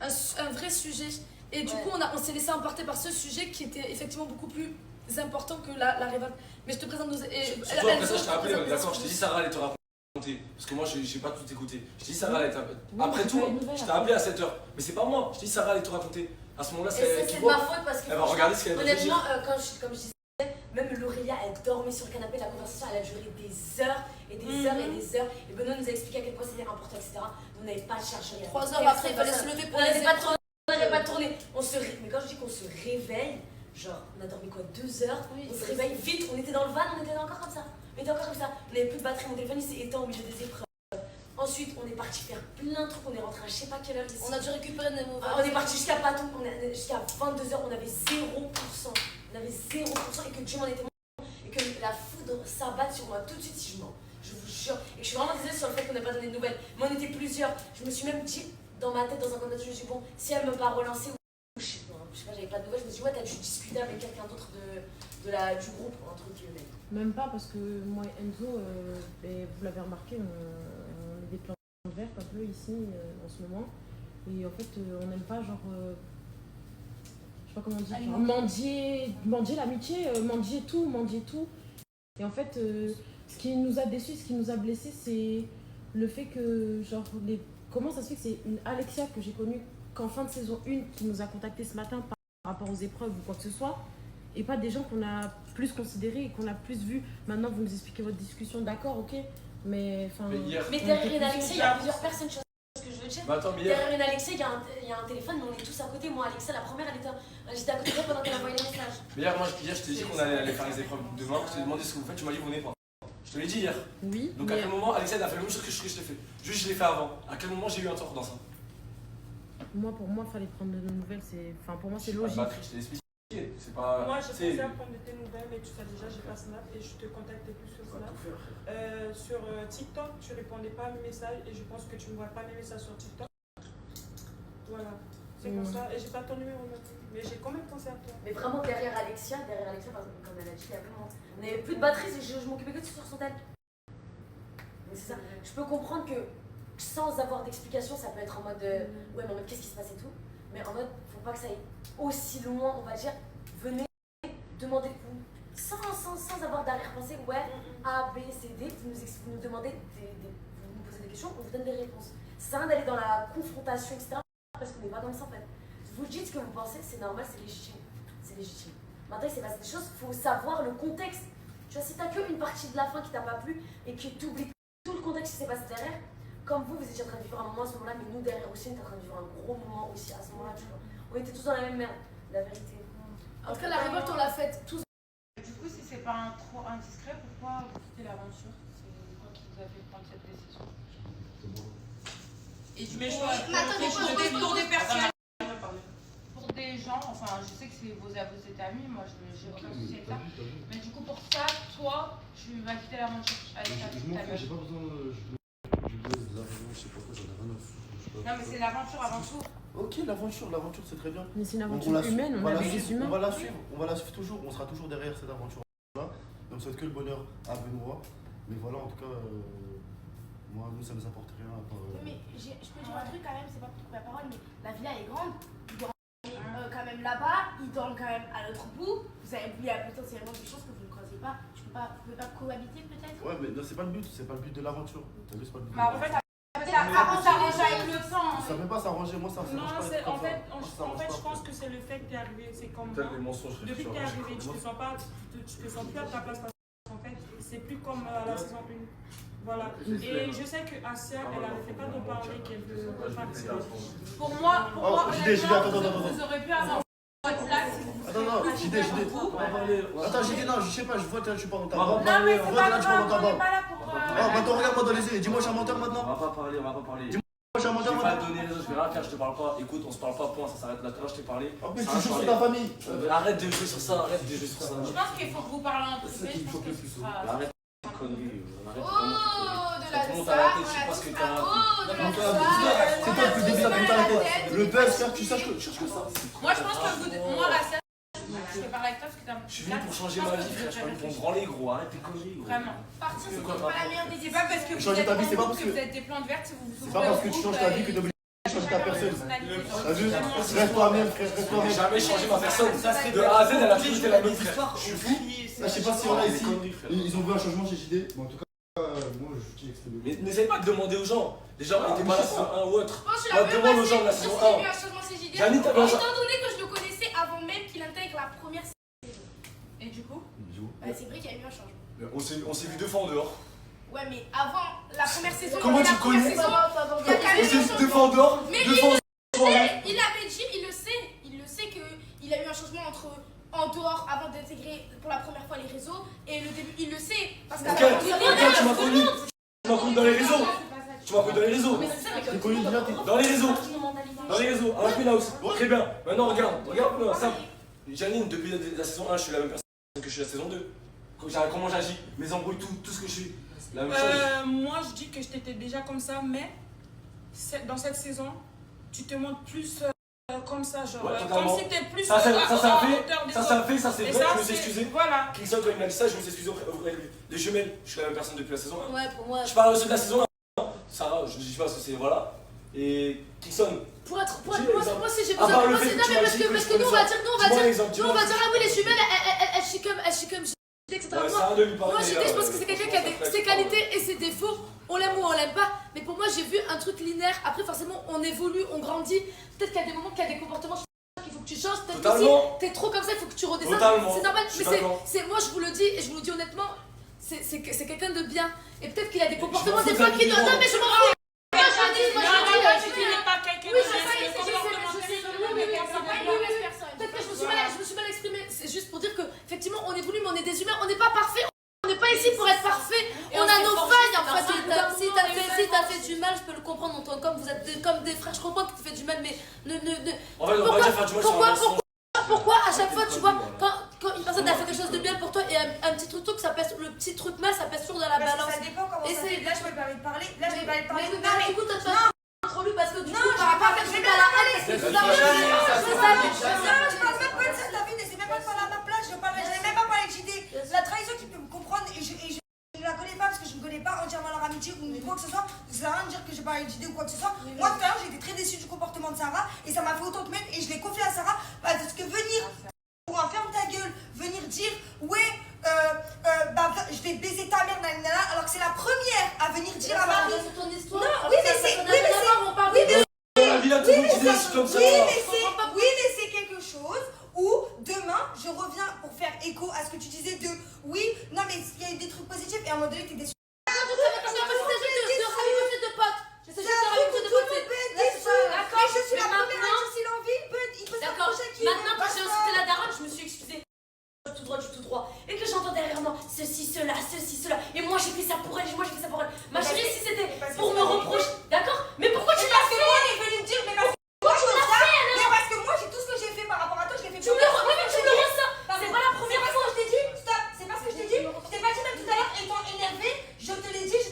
un vrai sujet. Et du coup on s'est laissé emporter par ce sujet qui était effectivement beaucoup plus important que la révolte. Mais je te présente nos... Surtout après ça, je t'ai appelé, d'accord, je t'ai dit Sarah allait te raconter. Parce que moi, j'ai pas tout écouté. Je t'ai dit Sarah allait te raconter. Après tout, je t'ai appelé à 7h. Mais c'est pas moi, je t'ai dit Sarah allait te raconter. À ce moment-là, c'est de ma faute parce que... Elle va regarder ce qu'elle a dit. Honnêtement, comme je disais, même Laurelia, elle dormait sur le canapé, la conversation, elle a duré des heures et des heures et des heures. Et Benoît nous a expliqué à quel point c'était important, etc. On n'avait pas de chargeur. 3 heures après, il fallait se lever pour on n'avait pas tourné. Mais quand je dis qu'on se réveille, genre, on a dormi quoi, 2 heures, on se réveille vite, on était dans le van, on était encore comme ça. On n'avait plus de batterie, mon téléphone il s'est éteint au milieu des épreuves. Ensuite, on est parti faire plein de trucs, on est rentré à je sais pas quelle heure ici. On a dû récupérer nos... On est parti jusqu'à Patou, jusqu'à 22h, on avait 0%. On avait 0% et que Dieu m'en était mort. Et que la foudre s'abatte sur moi tout de suite si je mens. Je vous jure. Et que je suis vraiment désolée sur le fait qu'on n'ait pas donné de nouvelles. Mais on était plusieurs. Je me suis même dit, dans ma tête, dans un coin de je me suis dit, bon, si elle ne m'a pas relancé, je sais pas, t'avais pas de nouvelles, je me suis dit, ouais, t'as dû discuter avec quelqu'un d'autre du groupe, entre guillemets. Même pas, parce que moi et Enzo, vous l'avez remarqué, on est des plantes vertes un peu ici en ce moment. Et en fait, on n'aime pas, genre, je sais pas comment on dit, genre, mendier l'amitié, mendier tout. Et en fait, ce qui nous a déçus, ce qui nous a blessés, c'est le fait que, genre, comment ça se fait que c'est une Alexia que j'ai connue qu'en fin de saison 1 qui nous a contacté ce matin par rapport aux épreuves ou quoi que ce soit, et pas des gens qu'on a plus considérés et qu'on a plus vus. Maintenant, vous nous expliquez votre discussion, d'accord, ok, mais enfin... Mais derrière une Alexia, il y a plusieurs personnes, tu vois ce que je veux dire. Derrière une Alexia, il y a un téléphone, mais on est tous à côté. Moi, Alexia, la première, j'étais à côté d'elle pendant qu'elle envoyait les messages. Mais hier, je t'ai dit qu'on allait aller faire les épreuves demain, je t'ai demandé ce que vous faites, tu m'as dit vous venez pas. Je te l'ai dit hier. Oui. Donc à quel moment Alexia elle a fait le même chose que je l'ai fait. Juste je l'ai fait avant. À quel moment j'ai eu un tort dans ça? Moi, pour moi, il fallait prendre de nos nouvelles. Enfin, pour moi, c'est logique. Je t'ai expliqué. C'est pas. Moi, j'ai pensé à prendre de tes nouvelles, mais tu sais déjà, j'ai pas Snap et je te contactais plus sur Snap. Sur TikTok, tu répondais pas à mes messages et je pense que tu ne vois pas mes messages sur TikTok. Voilà. C'est comme ça. Et j'ai pas ton numéro non plus. Mais j'ai quand même pensé à toi. Mais vraiment, derrière Alexia, comme elle a dit, il y avait vraiment. On n'avait plus de batterie, je m'occupais que de sur son tel. Donc c'est ça. Je peux comprendre que sans avoir d'explication, ça peut être en mode ouais, mais en mode qu'est-ce qui se passe et tout. Mais en mode, faut pas que ça aille aussi loin, on va dire. Venez demander, sans avoir d'arrière-pensée, ouais, A, B, C, D, vous nous demandez, vous nous posez des questions, on vous donne des réponses. Ça sert à rien d'aller dans la confrontation, etc. Parce qu'on n'est pas dans le sang en fait. Vous dites ce que vous pensez, c'est normal, c'est légitime. C'est légitime. Maintenant, il s'est passé des choses, il faut savoir le contexte. Tu vois, si t'as qu'une partie de la fin qui t'a pas plu et que tu oublies tout le contexte qui s'est passé derrière, comme vous étiez en train de vivre un moment à ce moment-là, mais nous derrière aussi, on était en train de vivre un gros moment aussi à ce moment-là, tu vois. On était tous dans la même merde, la vérité. En tout cas, la révolte, on l'a faite tous. Du coup, si c'est pas trop indiscret, pourquoi vous quittez l'aventure? C'est quoi qui vous a fait prendre cette décision? Et du coup, pour des personnes, pour des gens, enfin, je sais que c'est vos étés amis, moi j'ai aucun souci avec ça. Mais du coup, pour ça, toi, tu vas quitter l'aventure avec ta gueule. J'ai pas besoin de l'argent, je sais pas quoi, j'en ai rien à foutre. Non, mais c'est l'aventure avant tout. Ok, l'aventure c'est très bien. Mais c'est une aventure humaine, on est des humains. On va la suivre toujours, on sera toujours derrière cette aventure-là. Et on souhaite que le bonheur à Benoît. Mais voilà, en tout cas, moi, nous, ça nous apporte rien à part. Mais je peux dire un truc quand même, c'est pas pour couper la parole, mais la villa est grande. Ils dorment quand même là-bas, ils dorment quand même à l'autre bout. Il y a potentiellement des choses que vous ne croisez pas. Vous pouvez pas cohabiter peut-être? Ouais, mais non, c'est pas le but de l'aventure. T'as vu, c'est pas le but. Bah, en fait, ça s'arrange avec le temps. Ça peut pas s'arranger, moi ça Non, s'arrange pas. en fait, je pense que c'est le fait que t'es arrivé, c'est comme moi. Depuis que t'es arrivé, tu te sens plus à ta place parce qu'en fait, c'est plus comme à la saison 1. Voilà. Et je sais que Asia, elle n'arrêtait pas de parler qu'elle veut participer. Pour moi, vous aurez pu avoir votre place. Attends, JD. Attends, JD, non, je sais pas, je vois que je suis pas dans ta barbe. Non, mais c'est pas grave, on n'est pas là pour. Maintenant, regarde-moi dans les yeux, dis-moi, je suis un menteur maintenant. On va pas parler. Dis-moi, je suis un menteur maintenant. Je vais pas te maintenant. donner raison, je vais rien faire, je te parle pas. Écoute, on se parle pas, point, ça s'arrête là. Tout à l'heure, je t'ai parlé. En plus, tu joues sur ta famille. Arrête de jouer sur ça, Je pense qu'il faut que vous parlez en privé. Je pense que ce sera. Arrête tes conneries. De la monte à la tête, je sais pas ce que t'as. C'est toi le plus débile à monter à la tête. Le buzz, frère, tu cherches que ça. Moi, je pense que moi, la scène, je peux parler avec toi parce que t'as. Je suis venu pour changer ma vie, frère. Je suis pas venu pour me branler, gros. Arrête tes conneries, gros. Vraiment. Partir, c'est pas la meilleure des. C'est pas parce que Changer ta vie, c'est pas parce que vous êtes des plantes vertes, si vous. C'est pas parce que tu changes ta vie que t'es obligé de changer ta personne. T'as vu? Reste toi-même, frère, reste toi-même. J'ai jamais changé ma personne. De A à Z, elle a toujours été la même, frère. Je suis fou. Je sais pas si on a ici. Ils ont vu un changement chez JD. En tout cas, moi je suis extrêmement. Mais n'essaye pas de demander aux gens. Les gens n'étaient pas la saison 1 ou autre. Demande aux gens de la saison 1. Étant donné que je le connaissais avant même qu'il intègre la première saison. Et du coup c'est vrai qu'il y a eu un changement. On s'est vu 2 fois en dehors. Ouais, mais avant la première saison. Comment tu connais ça? On s'est vu 2 fois en dehors. Mais il avait dit, il le sait qu'il a eu un changement en dehors avant d'intégrer pour la première fois les réseaux et le début, il le sait. Parce que tu m'as connu. Tu m'as connu dans les réseaux. Tu m'as connu dans les réseaux. T'es connu déjà dans les réseaux. Dans les réseaux, à la house. Très bien. Maintenant, regarde, simple. Janine, depuis la saison 1, je suis la même personne que je suis la saison 2. Comment j'agis, mes embrouilles, tout ce que je suis. La même chose. Moi, je dis que je t'étais déjà comme ça, mais dans cette saison, tu te montres plus comme ça, genre, Ouais, comme totalement. si t'es plus Ça c'est à hauteur des ça autres. c'est Et vrai, ça, je me suis c'est- excusé. Voilà. Kingston, quand il m'a dit ça, je me suis excusé auprès de lui. Les jumelles, je suis la même personne depuis la saison 1. Ouais, pour moi. Je parle aussi de la saison 1. Sarah, je dis pas ce que c'est, voilà. Et Kingston. Moi si j'ai À besoin part de le moi fait c'est que non tu mais m'as parce dit que que parce je que nous on va dire Dis-moi un exemple, nous on va dire ah oui les jumelles elles chient comme etc. Ouais, ça a de lui parler, Moi je pense que c'est quelqu'un qui a ses qualités et ses défauts, on l'aime ou on l'aime pas, mais pour moi j'ai vu un truc linéaire, après forcément on évolue, on grandit, peut-être qu'il y a des moments qu'il y a des comportements qu'il faut que tu changes, peut-être que si t'es trop comme ça il faut que tu redescendes, c'est normal, mais c'est moi je vous le dis et je vous le dis honnêtement, c'est quelqu'un de bien et peut-être qu'il a des comportements des fois qui non mais je m'en fous. Peut-être que je me suis mal exprimée. C'est juste pour dire que effectivement on évolue mais on est des humains, on n'est pas parfait. On n'est pas ici pour être parfait. On a nos failles en fait. Si t'as fait du mal, je peux le comprendre. Comme vous êtes comme des frères, je comprends que tu fais du mal, mais pourquoi à chaque fois tu vois quand une personne a fait quelque chose de bien pour toi et un petit truc ça pèse, le petit truc mal ça pèse toujours dans la balance. Ça dépend comment ça fait. Là je me permets de parler. Là je me permets de parler. Mais du coup toi tu vas contre lui parce que du coup par rapport à quelque chose à la haine parce que je parle même pas de ça, David, c'est même pas de parler à ma place, je n'ai même pas parlé de JD. La trahison qui peut me comprendre et je ne la connais pas parce que je ne connais pas entièrement leur amitié ou quoi que ce soit. Ça sert à rien de dire que j'ai parlé de JD ou quoi que ce soit. Moi tout à l'heure j'ai été très déçue du comportement de Sarah et ça m'a fait autant de peine et je l'ai confié à Sarah parce que venir pour un ferme ta gueule, venir dire ouais je vais baiser ta mère alors que c'est la première à venir dire à Marie. C'est ton histoire. Non, oui mais c'est quelque chose où demain je reviens pour faire écho à ce que tu disais de oui, non mais il y a eu des trucs positifs et à un moment donné t'es déçu. Maintenant que j'ai incité la daronne, je me suis excusée tout droit et que j'entends derrière moi ceci, cela et moi j'ai fait ça pour elle, ma chérie si c'était pour me reprocher, d'accord, mais pourquoi tu l'as fait? Elle est venue me dire mais parce que moi j'ai tout ce que j'ai fait par rapport à toi, je l'ai fait. Tu me ressens, c'est pas la première fois je t'ai dit, stop, c'est pas ce que je t'ai dit, je t'ai pas dit même tout à l'heure étant énervé, je te l'ai dit,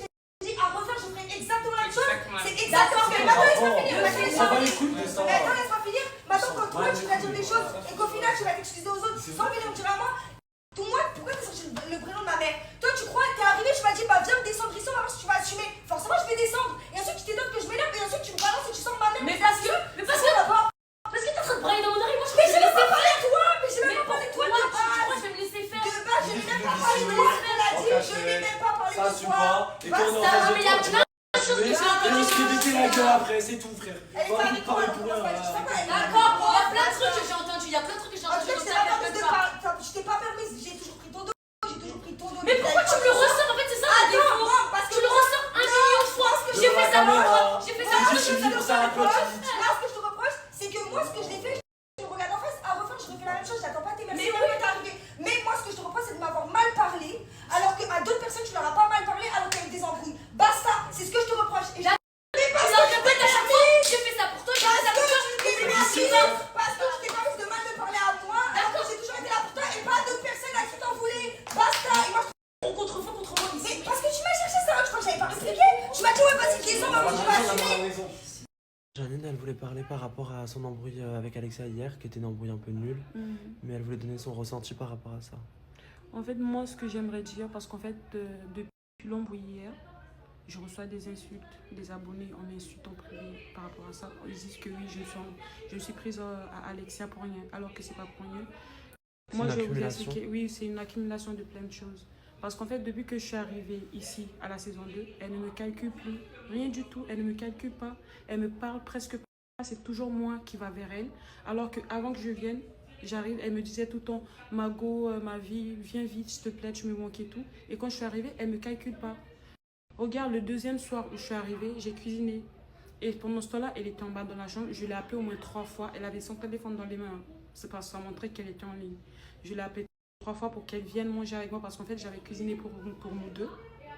à refaire je ferai exactement la même chose, c'est exactement ce que laisse-moi finir, maintenant quand toi tu vas dire des choses et qu'au final tu vas t'excuser aux autres sans venir me dire à moi, pourquoi t'as sorti le prénom de ma mère? Toi tu crois, t'es arrivé, tu m'as dit bah viens me descendre ici, on va voir si tu vas assumer. Forcément je vais descendre. Et ensuite tu t'étonnes que je m'énerve et ensuite tu me balances et tu sors ma mère. Mais parce que t'es en train de brailler dans mon oreille, moi je mais j'ai même pas parlé de toi, mais j'ai même pas parlé de toi de base. Je vais me laisser faire. De base je n'ai même pas parlé de toi, elle a dit, je n'ai même pas parlé de toi. Et quand on est en face de toi, et on se fait péter la gueule après, c'est tout frère. Elle est pas avec toi, D'accord, il y a plein de trucs que j'ai entendus, je t'ai pas permise, j'ai toujours pris ton dos, Mais pourquoi tu me le ressors en fait, c'est ça le défaut? Parce que tu le ressors 1 million de fois. J'ai fait ça pour toi, j'ai fait ça pour toi. Là ce que je te reproche, c'est que moi ce que je l'ai fait, je me regarde en face, à refaire je refais la même chose, j'attends pas tes merci. Mais moi ce que je te reproche c'est de m'avoir mal parlé, alors qu'à d'autres personnes tu leur as pas mal parlé alors qu'il y a eu des embrouilles. Basta, c'est ce que je te reproche. Et j'ai fait ça pour toi, j'ai fait ça pour toi. Parce que tu t'es pas fait de mal de parler à moi, alors que j'ai toujours été là pour toi et pas à d'autres personnes à qui t'en voulais. Basta. Et moi on contrefond contre moi ici. Mais parce que tu m'as cherché ça, je crois que j'avais pas expliqué. Tu m'as dit ouais vas-y descends, maman tu vas assumer. Janine, elle voulait parler par rapport à son embrouille avec Alexia hier, qui était une embrouille un peu nulle, mais elle voulait donner son ressenti par rapport à ça. En fait, moi, ce que j'aimerais dire, parce qu'en fait, depuis l'embrouille hier, je reçois des insultes, des abonnés en m'insultent en privé par rapport à ça. Ils disent que oui, je suis prise à Alexia pour rien, alors que c'est pas pour rien. Moi, je vais vous expliquer. Oui, c'est une accumulation de plein de choses. Parce qu'en fait, depuis que je suis arrivée ici à la saison 2, elle ne me calcule plus. Rien du tout. Elle ne me calcule pas. Elle me parle presque pas. C'est toujours moi qui va vers elle. Alors qu'avant que je vienne, j'arrive, elle me disait tout le temps, Mago, ma vie, viens vite, s'il te plaît, tu me manques et tout. Et quand je suis arrivée, elle ne me calcule pas. Regarde, le deuxième soir où je suis arrivée, j'ai cuisiné. Et pendant ce temps-là, elle était en bas dans la chambre. Je l'ai appelée au moins 3 fois. Elle avait son téléphone dans les mains. C'est parce que ça montrait qu'elle était en ligne. Je l'ai appelée 3 fois pour qu'elle vienne manger avec moi parce qu'en fait, j'avais cuisiné pour nous deux.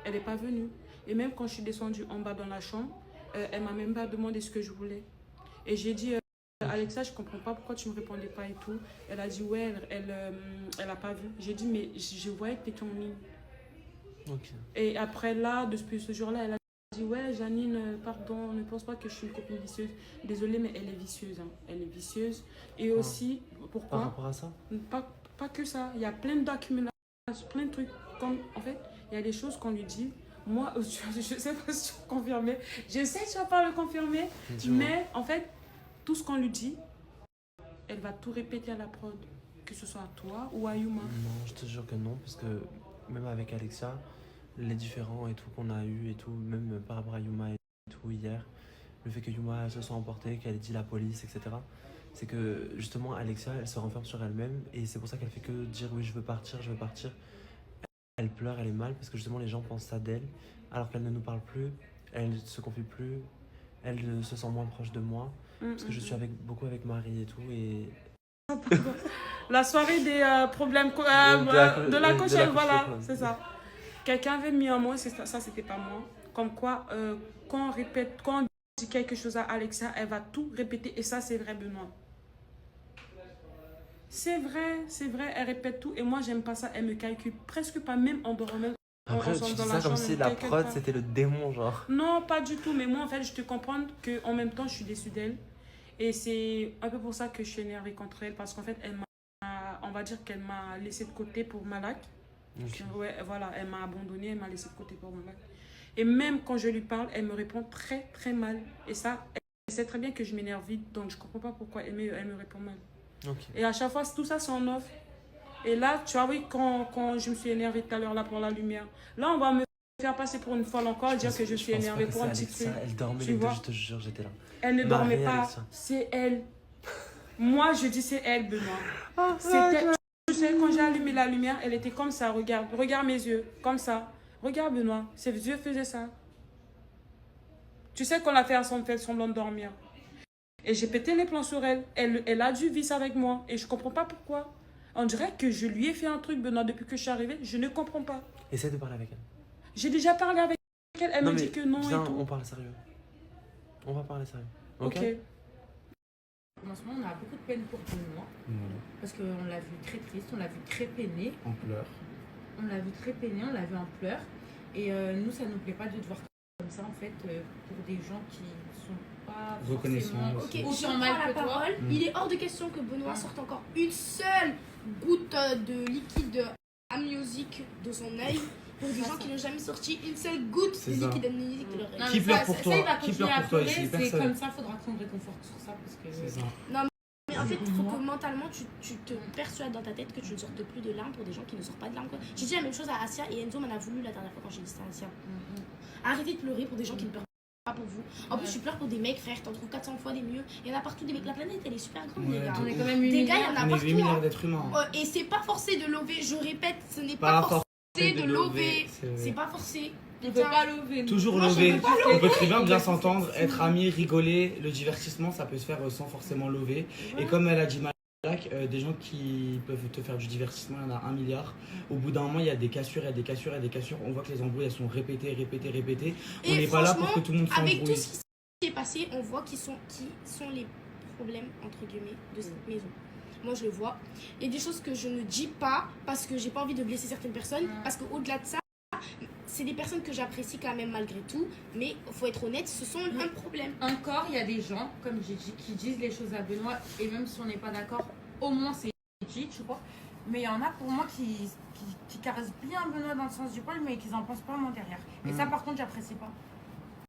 Elle n'est pas venue. Et même quand je suis descendue en bas dans la chambre, elle m'a même pas demandé ce que je voulais. Et j'ai dit, Alexa, je comprends pas pourquoi tu me répondais pas et tout. Elle a dit, ouais, elle a pas vu. J'ai dit, mais je voyais que tu étais en ligne. Okay. Et après là, depuis ce jour-là, elle a dit, dit ouais Janine, pardon, ne pense pas que je suis une copine vicieuse. Désolée, mais elle est vicieuse. Hein. Elle est vicieuse. Et aussi, pourquoi? Par rapport à ça? Pas que ça. Il y a plein d'accumulations, plein de trucs. Comme, en fait, il y a des choses qu'on lui dit. Moi, je sais pas si tu vas confirmer. Je sais que tu vas pas le confirmer. Mais en fait, tout ce qu'on lui dit, elle va tout répéter à la prod. Que ce soit à toi ou à Yuma. Non, je te jure que non. Parce que même avec Alexia, les différends et tout qu'on a eu et tout, même par rapport à Yuma et tout hier, le fait que Yuma se soit emportée, qu'elle ait dit la police, etc. C'est que justement Alexia, elle se renferme sur elle-même et c'est pour ça qu'elle fait que dire oui je veux partir, je veux partir. Elle pleure, elle est mal parce que justement les gens pensent ça d'elle alors qu'elle ne nous parle plus, elle ne se confie plus, elle se sent moins proche de moi parce que je suis beaucoup avec Marie et tout et... La soirée des problèmes de la cochelle, voilà, c'est ça. Quelqu'un avait mis un mot, ça c'était pas moi, comme quoi quand on dit quelque chose à Alexia, elle va tout répéter et ça c'est vrai Benoît. C'est vrai, elle répète tout et moi j'aime pas ça, elle me calcule presque pas, même en dormant. Après tu dis ça comme si la prod c'était le démon genre. Non, pas du tout, mais moi en fait je te comprends qu'en même temps je suis déçue d'elle. Et c'est un peu pour ça que je suis énervée contre elle, parce qu'en fait on va dire qu'elle m'a laissé de côté pour Malak. Okay. Ouais, voilà, elle m'a abandonnée, elle m'a laissé de côté pour Malak. Et même quand je lui parle, elle me répond très très mal. Et ça, elle sait très bien que je m'énerve vite, donc je comprends pas pourquoi elle me répond mal. Okay. Et à chaque fois, tout ça c'est en off. Et là, tu vois, oui, quand je me suis énervée tout à l'heure là pour la lumière, là on va me faire passer pour une folle encore, dire que je suis énervée pour un petit truc. Elle dormait les deux, je te jure, j'étais là. Elle ne dormait pas, c'est elle. Moi, je dis c'est elle, Benoît. C'était, tu sais, quand j'ai allumé la lumière, elle était comme ça, regarde mes yeux, comme ça. Regarde, Benoît, ses yeux faisaient ça. Tu sais qu'on a fait semblant de dormir. Et j'ai pété les plombs sur elle. Elle a dû vivre ça avec moi. Et je comprends pas pourquoi. On dirait que je lui ai fait un truc, Benoît, depuis que je suis arrivée. Je ne comprends pas. Essaie de parler avec elle. J'ai déjà parlé avec elle. Elle me dit que non viens, et tout. On parle sérieux. On va parler sérieux. Ok. En ce moment, on a beaucoup de peine pour Benoît. Parce qu'on l'a vu très triste, on l'a vu très peiné. En pleurs. On l'a vu très peiné, on l'a vu en pleurs. Et nous, ça ne nous plaît pas de te voir comme ça, en fait, pour des gens qui sont pas reconnaissants. Ok, ou je sont prends mal la que toi. parole. Il est hors de question que Benoît sorte encore une seule goutte de liquide amniotique de son œil. Pour des gens qui n'ont jamais sorti une seule goutte de liquide amniotique de leur œil. Qui pleure pour toi? Qui pleure pour toi ici? C'est comme ça, il faudra qu'on réconforte sur ça. Parce que... C'est ça. Non, mais en fait, il faut que mentalement, tu te persuades dans ta tête que tu ne sortes plus de larmes pour des gens qui ne sortent pas de larmes. J'ai dit la même chose à Asia et Enzo m'en a voulu la dernière fois quand j'ai dit ça à Asia. Arrêtez de pleurer pour des gens qui ne pleurent pas pour vous. En plus, tu pleures pour des mecs, frère, t'en trouves 400 fois des mieux. Il y en a partout des mecs. La planète, elle est super grande, les gars. On est quand même 8 des gars, il y en a partout. 8 milliards d'êtres humains. Et c'est pas forcé de lever, je répète, ce n'est pas forcé de lever. C'est pas forcé. On peut pas lever. Toujours lever. On peut très bien s'entendre, être amis, rigoler. Le divertissement, ça peut se faire sans forcément lever. Et comme elle a dit Malak, des gens qui peuvent te faire du divertissement, il y en a 1 milliard. Au bout d'un moment, il y a des cassures, il y a des cassures, il y a des cassures. On voit que les embrouilles, elles sont répétées. On n'est pas là pour que tout le monde s'embrouille. Avec tout ce qui s'est passé, on voit qui sont les problèmes, entre guillemets, de cette maison. Moi, je le vois. Il y a des choses que je ne dis pas parce que j'ai pas envie de blesser certaines personnes. Parce qu'au-delà de ça, c'est des personnes que j'apprécie quand même malgré tout. Mais il faut être honnête, ce sont un problème. Encore, il y a des gens, comme j'ai dit, qui disent les choses à Benoît. Et même si on n'est pas d'accord, au moins c'est legit, je crois. Mais il y en a pour moi qui caressent bien Benoît dans le sens du poil, mais qui n'en pensent pas moins derrière. Et ça, par contre, j'apprécie pas.